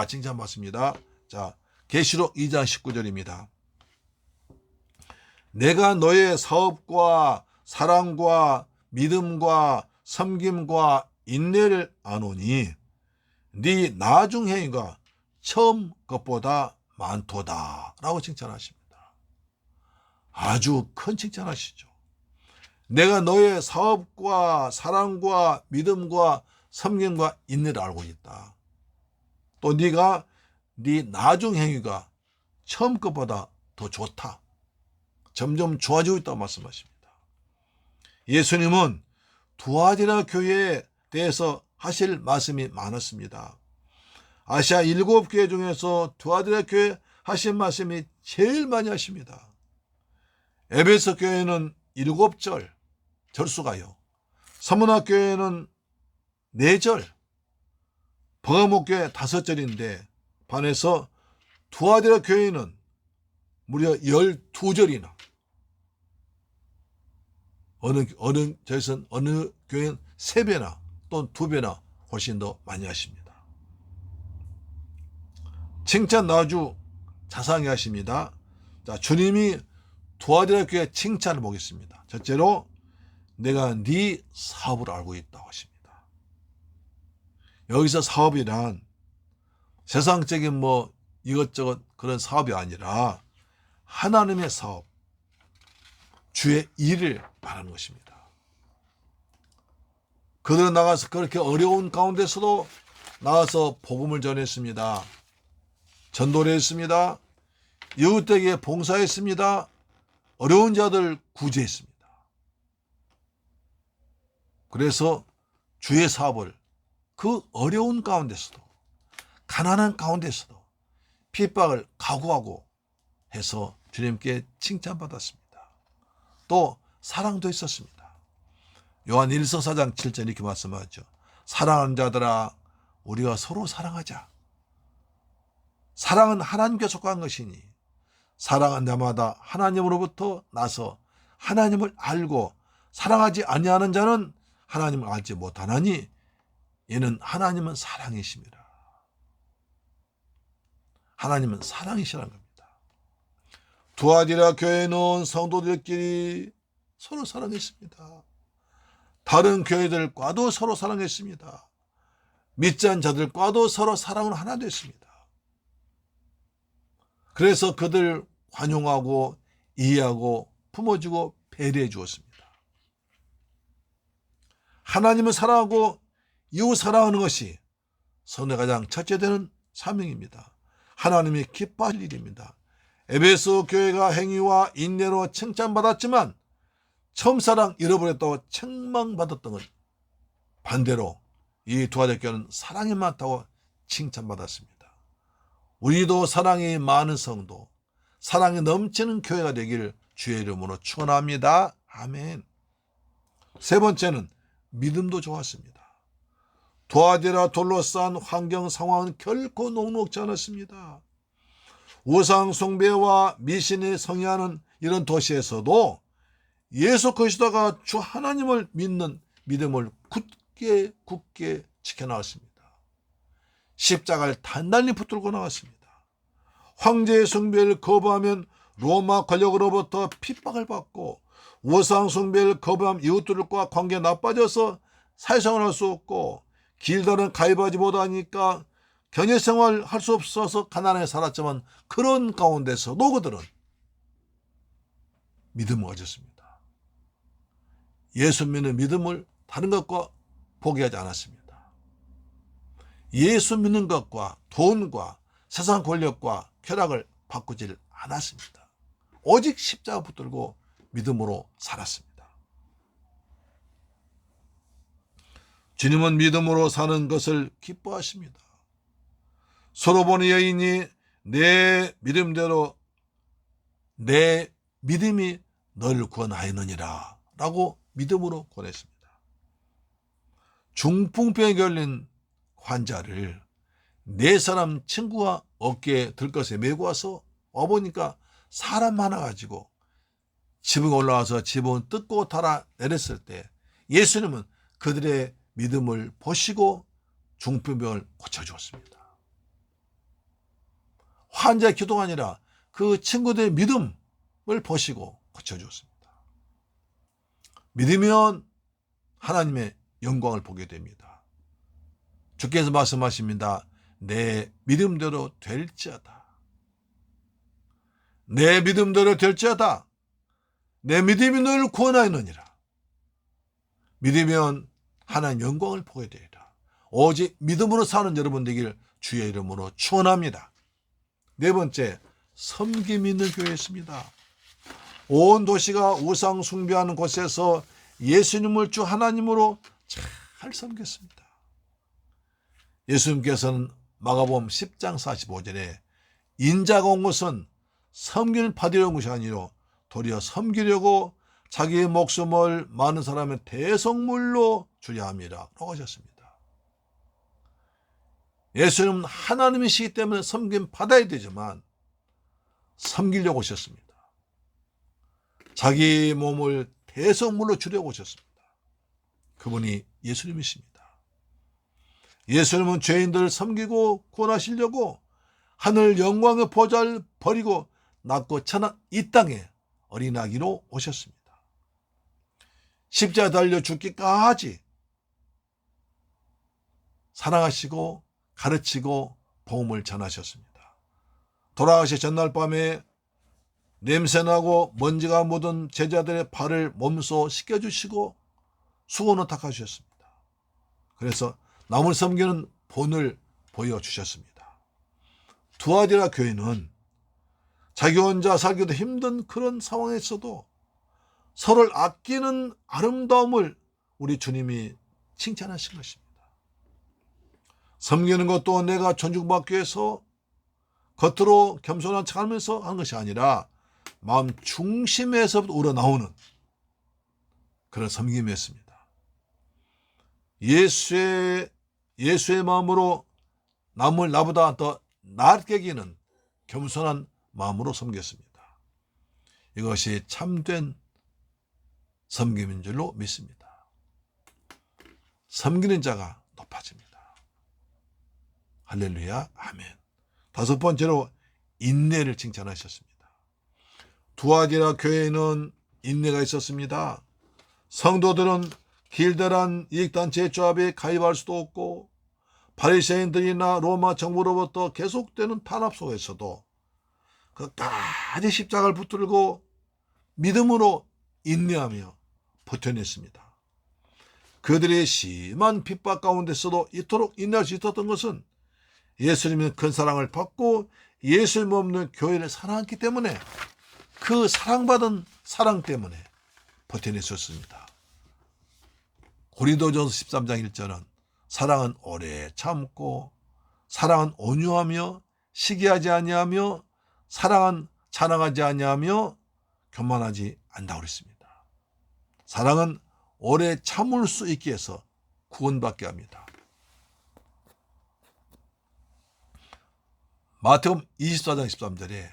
칭찬 받습니다. 자, 계시록 2장 19절입니다. 내가 너의 사업과 사랑과 믿음과 섬김과 인내를 아노니 네 나중 행위가 처음 것보다 많도다 라고 칭찬하십니다. 아주 큰 칭찬하시죠. 내가 너의 사업과 사랑과 믿음과 섬김과 인내를 알고 있다. 또 네가 네 나중 행위가 처음 것보다 더 좋다. 점점 좋아지고 있다고 말씀하십니다. 예수님은 두아디라 교회에 대해서 하실 말씀이 많았습니다. 아시아 7교회 중에서 두아디라 교회 하신 말씀이 제일 많이 하십니다. 에베소 교회는 7절 절수가요. 서문학 교회는 4절, 버가모 교회 5절인데 반해서 두아디라 교회는 무려 12절이나 어느 교회는 3배나 또는 2배나 훨씬 더 많이 하십니다. 칭찬 아주 자상히 하십니다. 자, 주님이 두아디라 교회 칭찬을 보겠습니다. 첫째로 내가 네 사업을 알고 있다고 하십니다. 여기서 사업이란 세상적인 이것저것 그런 사업이 아니라 하나님의 사업, 주의 일을 말하는 것입니다. 그들은 나가서 그렇게 어려운 가운데서도 나가서 복음을 전했습니다. 전도를 했습니다. 이웃에게 봉사했습니다. 어려운 자들 구제했습니다. 그래서 주의 사업을 그 어려운 가운데서도 가난한 가운데서도 핍박을 각오하고 해서 주님께 칭찬받았습니다. 또 사랑도 있었습니다. 요한 1서 4장 7절 이렇게 말씀하죠. 사랑하는 자들아 우리가 서로 사랑하자. 사랑은 하나님께 속한 것이니 사랑한 자마다 하나님으로부터 나서 하나님을 알고 사랑하지 아니하는 자는 하나님을 알지 못하나니 이는 하나님은 사랑이심이라. 하나님은 사랑이시라는 겁니다. 두아디라 교회는 성도들끼리 서로 사랑했습니다. 다른 교회들과도 서로 사랑했습니다. 믿지 않은 자들과도 서로 사랑은 하나 됐습니다. 그래서 그들 관용하고 이해하고 품어주고 배려해 주었습니다. 하나님을 사랑하고 이웃 사랑하는 것이 선의 가장 첫째 되는 사명입니다. 하나님이 기뻐할 일입니다. 에베소 교회가 행위와 인내로 칭찬받았지만 처음 사랑 잃어버렸다고 책망받았던 것, 반대로 이 두아디라 교회는 사랑이 많다고 칭찬받았습니다. 우리도 사랑이 많은 성도, 사랑이 넘치는 교회가 되길 주의 이름으로 축원합니다. 아멘. 세 번째는 믿음도 좋았습니다. 두아디라 둘러싼 환경 상황은 결코 녹록지 않았습니다. 우상 숭배와 미신이 성행하는 이런 도시에서도 예수 그리스도가 주 하나님을 믿는 믿음을 굳게 지켜나왔습니다. 십자가를 단단히 붙들고 나왔습니다. 황제의 숭배를 거부하면 로마 권력으로부터 핍박을 받고, 우상 숭배를 거부하면 이웃들과 관계가 나빠져서 사회생활을 할 수 없고, 길다는 가입하지 못하니까 경제생활 할 수 없어서 가난하게 살았지만 그런 가운데서도 그들은 믿음을 가졌습니다. 예수 믿는 믿음을 다른 것과 포기하지 않았습니다. 예수 믿는 것과 돈과 세상 권력과 쾌락을 바꾸질 않았습니다. 오직 십자가 붙들고 믿음으로 살았습니다. 주님은 믿음으로 사는 것을 기뻐하십니다. 솔로몬의 여인이 내 믿음대로 내 믿음이 너를 구원하였느니라 라고 믿음으로 권했습니다. 중풍병에 걸린 환자를 네 사람 친구가 어깨에 들것에 메고 와서 와보니까 사람 많아가지고 지붕에 올라와서 지붕을 뜯고 달아 내렸을 때 예수님은 그들의 믿음을 보시고 중풍병을 고쳐주었습니다. 환자의 기도가 아니라 그 친구들의 믿음을 보시고 고쳐주었습니다. 믿으면 하나님의 영광을 보게 됩니다. 주께서 말씀하십니다. 내 믿음대로 될지어다. 내 믿음대로 될지어다. 내 믿음이 너를 구원하였느니라. 믿으면 하나님 영광을 보게 되리라. 오직 믿음으로 사는 여러분 되기를 주의 이름으로 축원합니다. 네 번째, 섬김 있는 교회였습니다. 온 도시가 우상 숭배하는 곳에서 예수님을 주 하나님으로 잘 섬겼습니다. 예수님께서는 마가복음 10장 45절에 인자가 온 것은 섬기는 받으려는 것이 아니라 도리어 섬기려고 자기의 목숨을 많은 사람의 대속물로 주려 함이라 라고 하셨습니다. 예수님은 하나님이시기 때문에 섬김 받아야 되지만 섬기려고 오셨습니다. 자기 몸을 대속물로 주려고 오셨습니다. 그분이 예수님이십니다. 예수님은 죄인들을 섬기고 구원하시려고 하늘 영광의 보좌를 버리고 낮고 천한 이 땅에 어린아기로 오셨습니다. 십자가에 달려 죽기까지 사랑하시고 가르치고 복음을 전하셨습니다. 돌아가시 전날 밤에 냄새나고 먼지가 묻은 제자들의 발을 몸소 씻겨주시고 수건을 닦아주셨습니다. 그래서 남을 섬기는 본을 보여주셨습니다. 두아디라 교회는 자기 혼자 살기도 힘든 그런 상황에서도 서로를 아끼는 아름다움을 우리 주님이 칭찬하신 것입니다. 섬기는 것도 내가 존중받기 위해서 겉으로 겸손한 척하면서 하는 것이 아니라 마음 중심에서부터 우러나오는 그런 섬김이었습니다. 예수의 마음으로 남을 나보다 더 낮게 여기는 겸손한 마음으로 섬겼습니다. 이것이 참된 섬김인 줄로 믿습니다. 섬기는 자가 높아집니다. 할렐루야, 아멘. 다섯 번째로 인내를 칭찬하셨습니다. 두아디라 교회에는 인내가 있었습니다. 성도들은 길들한 이익단체 조합에 가입할 수도 없고 바리새인들이나 로마 정부로부터 계속되는 탄압 속에서도 끝까지 십자가를 붙들고 믿음으로 인내하며 버텨냈습니다. 그들의 심한 핍박 가운데서도 이토록 인내할 수 있었던 것은 예수님의 큰 사랑을 받고 예수님 없는 교회를 사랑했기 때문에, 그 사랑받은 사랑 때문에 버텨냈었습니다. 고린도전서 13장 1절은 사랑은 오래 참고, 사랑은 온유하며, 시기하지 아니하며, 사랑은 자랑하지 아니하며, 교만하지 않다고 그랬습니다. 사랑은 오래 참을 수 있게 해서 구원받게 합니다. 마태복음 24장 13절에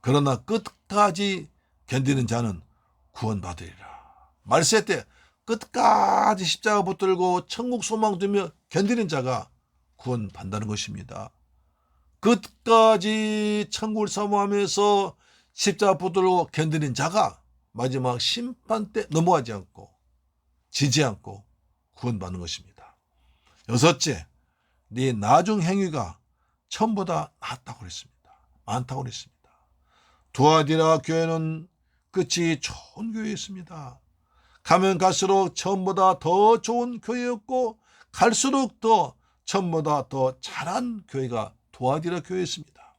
그러나 끝까지 견디는 자는 구원받으리라. 말세 때 끝까지 십자가 붙들고 천국 소망 두며 견디는 자가 구원받는다는 것입니다. 끝까지 천국을 사모하면서 십자가 붙들고 견디는 자가 마지막 심판 때 넘어가지 않고 지지 않고 구원받는 것입니다. 여섯째, 네 나중 행위가 처음보다 낫다고 그랬습니다. 많다고 그랬습니다. 두아디라 교회는 끝이 좋은 교회였습니다. 가면 갈수록 처음보다 더 좋은 교회였고, 갈수록 더 처음보다 더 잘한 교회가 두아디라 교회였습니다.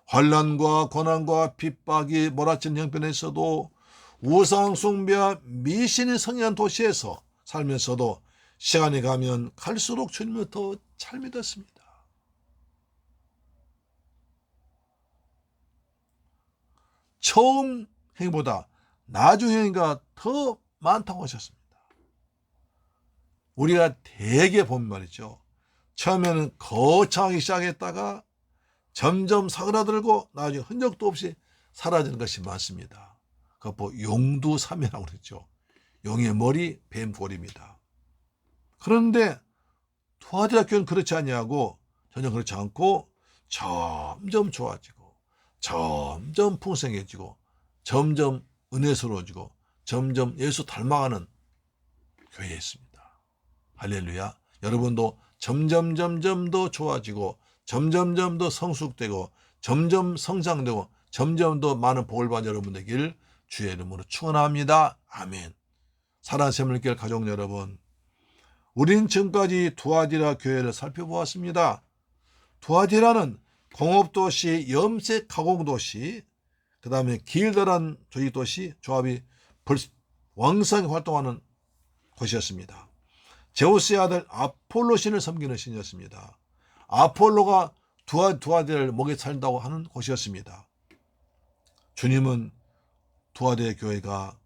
환난과 고난과 핍박이 몰아친 형편에서도 우상 숭배와 미신이 성행한 도시에서 살면서도 시간이 가면 갈수록 주님을 더 잘 믿었습니다. 처음 행위보다 나중 행위가 더 많다고 하셨습니다. 우리가 대개 보면 말이죠, 처음에는 거창하게 시작했다가 점점 사그라들고 나중에 흔적도 없이 사라지는 것이 많습니다. 그거 용두사매라고 그랬죠. 용의 머리, 뱀 꼬리입니다. 그런데 두아디라 교회는 그렇지 아니하고, 전혀 그렇지 않고 점점 좋아지고, 점점 풍성해지고, 점점 은혜스러워지고, 점점 예수 닮아가는 교회였습니다. 할렐루야. 여러분도 점점 더 좋아지고, 점점 더 성숙되고, 점점 성장되고, 점점 더 많은 복을 받은 여러분 되기를 주의 이름으로 축원합니다. 아멘. 사랑하는 샘물교회 가족 여러분, 우린 지금까지 두아디라 교회를 살펴보았습니다. 두아디라는 공업도시, 염색 가공도시, 그 다음에 길들한 조직도시, 조합이 왕성히 활동하는 곳이었습니다. 제우스의 아들 아폴로 신을 섬기는 신이었습니다. 아폴로가 두아디라를 목에 살린다고 하는 곳이었습니다. 주님은 두아디라 교회가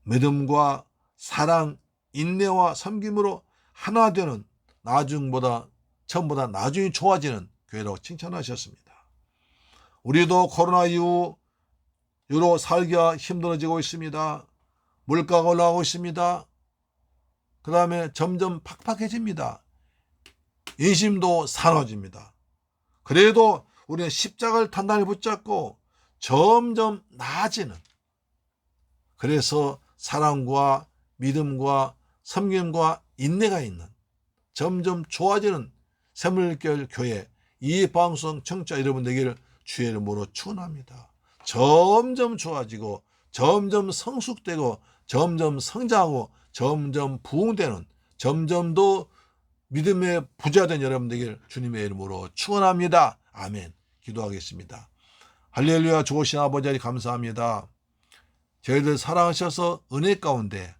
믿음과 사랑, 인내와 섬김으로 하나 되는, 나중보다 처음보다 나중이 좋아지는 교회라고 칭찬하셨습니다. 우리도 코로나 이후로 살기가 힘들어지고 있습니다. 물가가 올라가고 있습니다. 그 다음에 점점 팍팍해집니다. 인심도 사나워집니다. 그래도 우리는 십자가를 단단히 붙잡고 점점 나아지는, 그래서 사랑과 믿음과 섬김과 인내가 있는, 점점 좋아지는 샘물교회 교회, 이 방송 청취자 여러분 되기를 주의 이름으로 축원합니다. 점점 좋아지고, 점점 성숙되고, 점점 성장하고, 점점 부흥되는, 점점 더 믿음의 부자된 여러분 되기를 주님의 이름으로 축원합니다. 아멘. 기도하겠습니다. 할렐루야. 좋으신 아버지 하나님 감사합니다. 저희들 사랑하셔서 은혜 가운데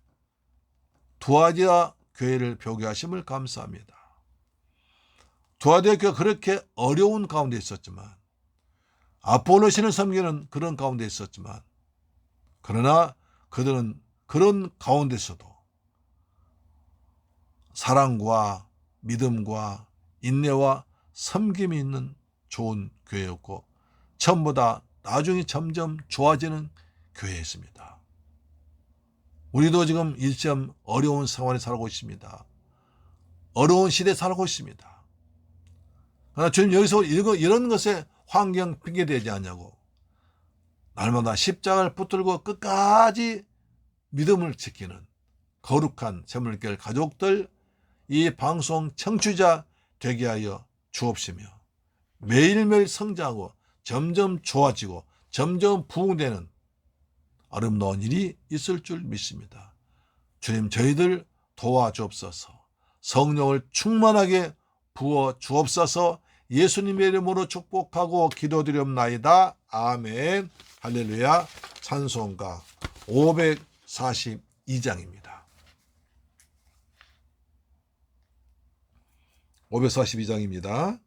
두아디라 교회를 표기하심을 감사합니다. 두아디라 교회가 그렇게 어려운 가운데 있었지만, 아폴로 신을 섬기는 그런 가운데 있었지만, 그러나 그들은 그런 가운데서도 사랑과 믿음과 인내와 섬김이 있는 좋은 교회였고, 처음보다 나중에 점점 좋아지는 교회였습니다. 우리도 지금 일점 어려운 상황에 살고 있습니다. 어려운 시대에 살고 있습니다. 그러나 주님 여기서 이런 것에 환경 핑계대지 않냐고. 날마다 십자가를 붙들고 끝까지 믿음을 지키는 거룩한 새물결 가족들, 이 방송 청취자 되게 하여 주옵시며 매일매일 성장하고 점점 좋아지고 점점 부흥되는 아름다운 일이 있을 줄 믿습니다. 주님, 저희들 도와주옵소서. 성령을 충만하게 부어 주옵소서. 예수님의 이름으로 축복하고 기도드리옵나이다. 아멘. 할렐루야. 찬송가 542장입니다. 542장입니다.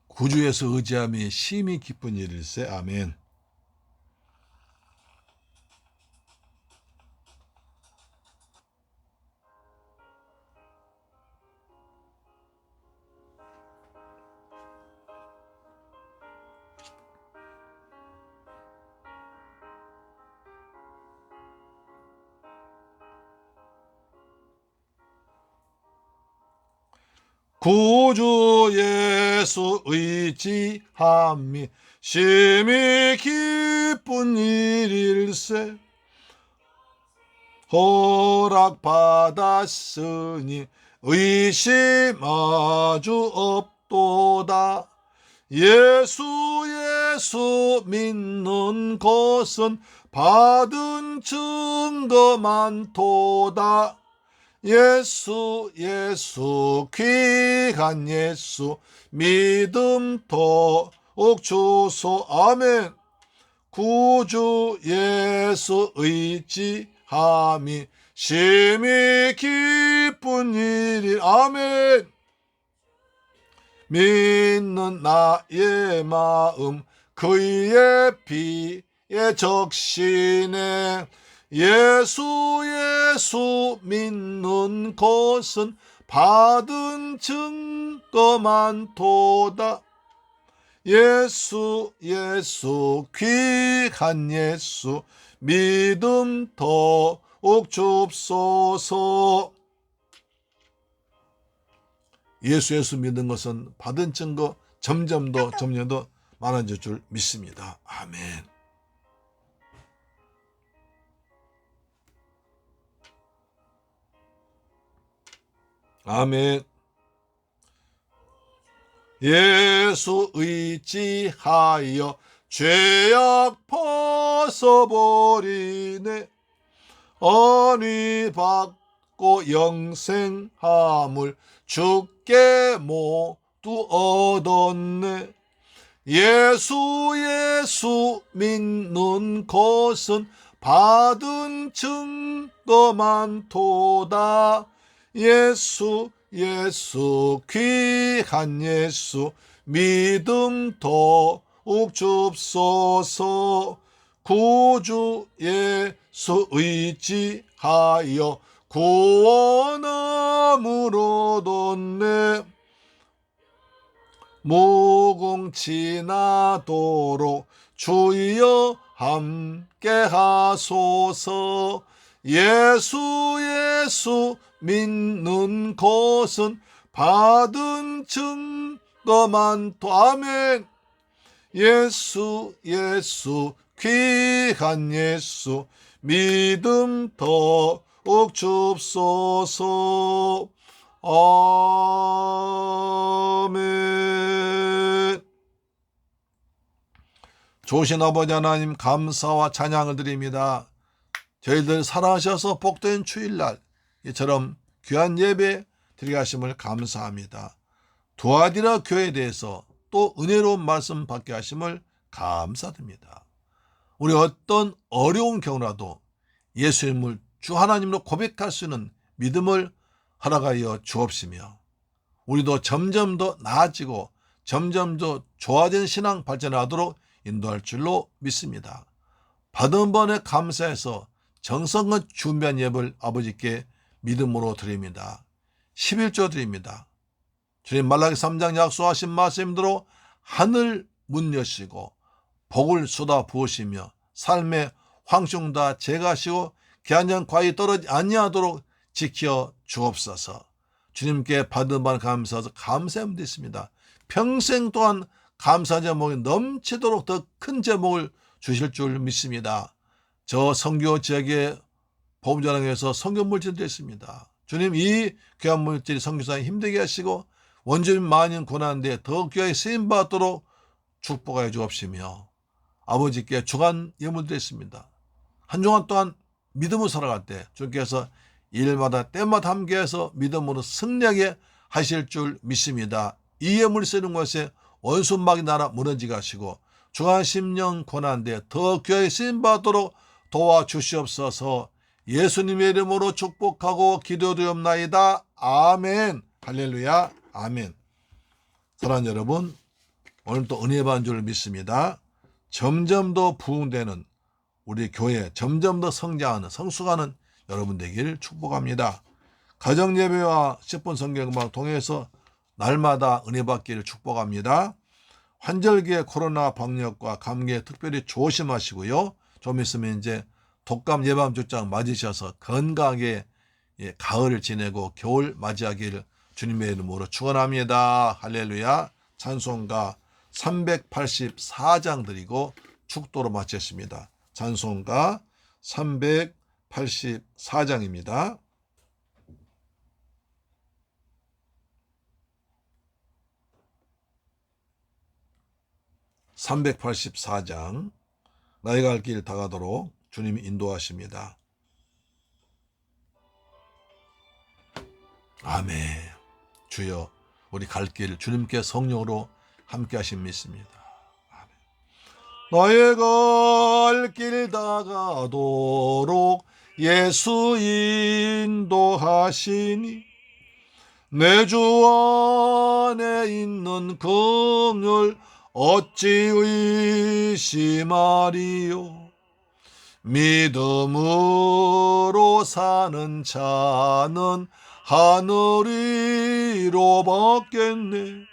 구주에서 의지함이 심히 기쁜 일일세. 아멘. 구주 예수 의지함이 심히 기쁜 일일세. 허락받았으니 의심 아주 없도다. 예수 믿는 것은 받은 증거 많도다. 예수 귀한 예수 믿음 더욱 주소. 아멘. 구주 예수 의지함이 심히 기쁜 일이. 아멘. 믿는 나의 마음 그의 피에 적시네. 예수 믿는 것은 받은 증거 많도다. 예수 귀한 예수 믿음 더욱 줍소서. 예수 믿는 것은 받은 증거 점점 더 많아질 줄 믿습니다. 아멘. 아멘. 예수 의지하여 죄악 벗어버리네. 언위 받고 영생함을 주께 모두 얻었네. 예수 믿는 것은 받은 증거 많도다. 예수 귀한 예수 믿음 더욱 줍소서. 구주 예수 의지하여 구원함을 얻었네. 무궁지나도록 주여 함께 하소서. 예수 믿는 것은 받은 증거 많도. 아멘. 예수 귀한 예수 믿음 더욱 줍소서. 아멘. 좋으신 아버지 하나님, 감사와 찬양을 드립니다. 저희들 살아하셔서 복된 주일날 이처럼 귀한 예배 드리게 하심을 감사합니다. 두아디라 교회에 대해서 또 은혜로운 말씀 받게 하심을 감사드립니다. 우리 어떤 어려운 경우라도 예수님을 주 하나님으로 고백할 수 있는 믿음을 허락하여 주옵시며 우리도 점점 더 나아지고 점점 더 좋아진 신앙 발전하도록 인도할 줄로 믿습니다. 받은 번에 감사해서 정성껏 준비한 예배를 아버지께 믿음으로 드립니다. 11조 드립니다. 주님 말라기 3장 약속하신 말씀대로 하늘 문 여시고 복을 쏟아 부으시며 삶의 황충 다 제가시고 기한장 과히 떨어지지 아니하도록 지켜 주옵소서. 주님께 받은 바 감사해서 감사함이 있습니다. 평생 동안 감사 제목이 넘치도록 더 큰 제목을 주실 줄 믿습니다. 저 선교 지역에 보험자랑에서 선교 물질도 있습니다. 주님 이 귀한 물질이 선교사에 힘들게 하시고 원주민 많은 고난인데 더 귀하게 쓰임받도록 축복하여 주옵시며 아버지께 주간 예물도 있습니다. 한 주간 동안 믿음으로 살아갈 때 주께서 일마다 때마다 함께해서 믿음으로 승리하게 하실 줄 믿습니다. 이 예물 쓰는 것에 원수막이 나라 무너지게 하시고 주간 심령 고난인데 더 귀하게 쓰임받도록 도와주시옵소서. 예수님의 이름으로 축복하고 기도드리옵나이다. 아멘. 할렐루야. 아멘. 사랑하는 여러분, 오늘 또 은혜 받은 줄 믿습니다. 점점 더 부흥되는 우리 교회, 점점 더 성장하는 성숙하는 여러분 되길 축복합니다. 가정예배와 10분 성경음악 통해서 날마다 은혜 받기를 축복합니다. 환절기에 코로나 방역과 감기에 특별히 조심하시고요. 좀 있으면 이제 독감 예방접종 맞으셔서 건강하게 가을을 지내고 겨울 맞이하기를 주님의 이름으로 축원합니다. 할렐루야. 찬송가 384장 드리고 축도로 마쳤습니다. 찬송가 384장입니다. (384장) 나의 갈 길 다가도록 주님이 인도하십니다. 아멘. 주여 우리 갈 길 주님께 성령으로 함께 하심 믿습니다. 아멘. 나의 갈 길 다가도록 예수 인도하시니 내 주 안에 있는 긍휼 어찌 의심하리요. 믿음으로 사는 자는 하늘 위로 받겠네.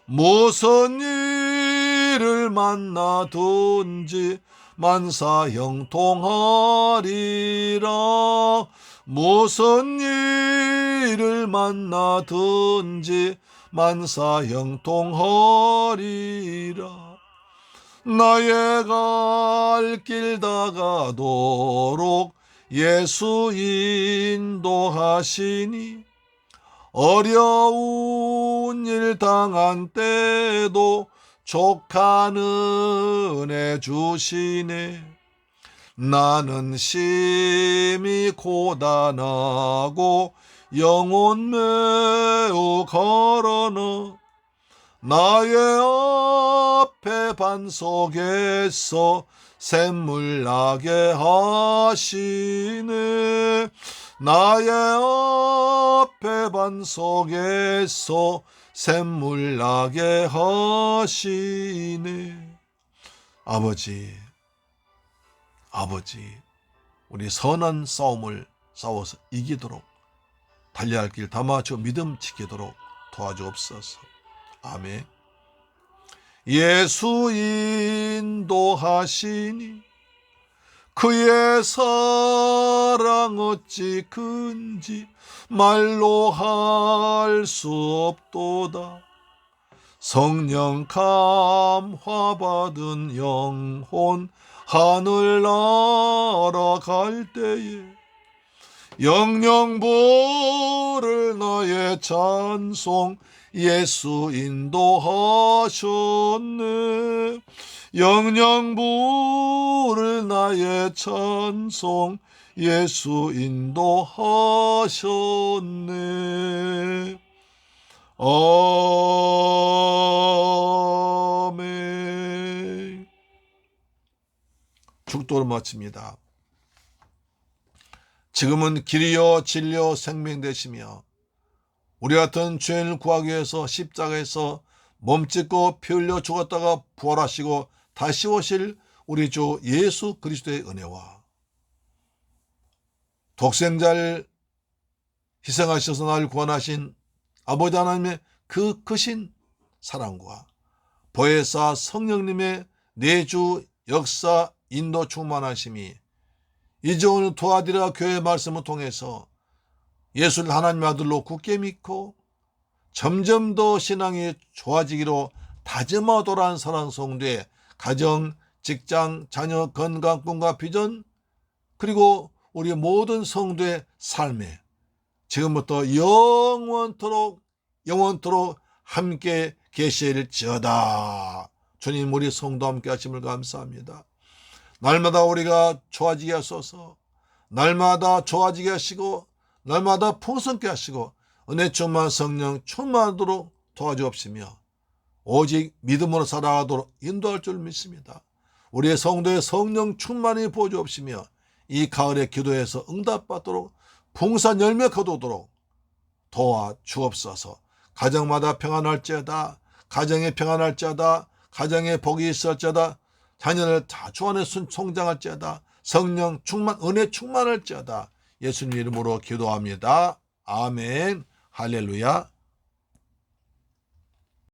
무슨 일을 만나든지 만사 형통하리라. 무슨 일을 만나든지 만사 형통하리라. 나의 갈 길 다가도록 예수 인도하시니 어려운 일 당한 때도 족한 은혜 주시네. 나는 심히 고단하고 영혼 매우 걸어너 나의 앞에 반석에서 샘물 나게 하시네. 나의 앞에 반석에서 샘물 나게 하시네. 아버지, 우리 선한 싸움을 싸워서 이기도록 달려야 할 길 담아줘 믿음 지키도록 도와주옵소서. 아멘. 예수 인도하시니 그의 사랑 어찌 큰지 말로 할 수 없도다. 성령 감화 받은 영혼 하늘 날아갈 때에 영영 부를 나의 찬송 예수 인도하셨네. 영영 부를 나의 찬송 예수 인도하셨네. 아멘. 축도를 마칩니다. 지금은 길이요 진리요 생명 되시며 우리 같은 죄인을 구하기 위해서 십자가에서 몸짓고 피 흘려 죽었다가 부활하시고 다시 오실 우리 주 예수 그리스도의 은혜와 독생자를 희생하셔서 나를 구원하신 아버지 하나님의 그 크신 사랑과 보혜사 성령님의 내주 역사 인도 충만하심이 이제 오늘 도와드려 교회 말씀을 통해서 예수를 하나님의 아들로 굳게 믿고 점점 더 신앙이 좋아지기로 다짐하도록 한 사랑 성도의 가정, 직장, 자녀, 건강, 꿈과 비전, 그리고 우리 모든 성도의 삶에 지금부터 영원토록 함께 계실지어다. 주님, 우리 성도 함께 하심을 감사합니다. 날마다 우리가 좋아지게 하소서. 날마다 좋아지게 하시고 날마다 풍성케 하시고 은혜 충만 성령 충만하도록 도와주옵시며 오직 믿음으로 살아가도록 인도할 줄 믿습니다. 우리의 성도의 성령 충만히 보여주옵시며 이 가을에 기도해서 응답받도록 풍산 열매 거두도록 도와주옵소서. 가정마다 평안할지어다. 가정에 평안할지어다. 가정에 복이 있을지어다. 자녀를 다 주 안에 성장할지어다. 성령 충만, 은혜 충만할지어다. 예수님 이름으로 기도합니다. 아멘. 할렐루야.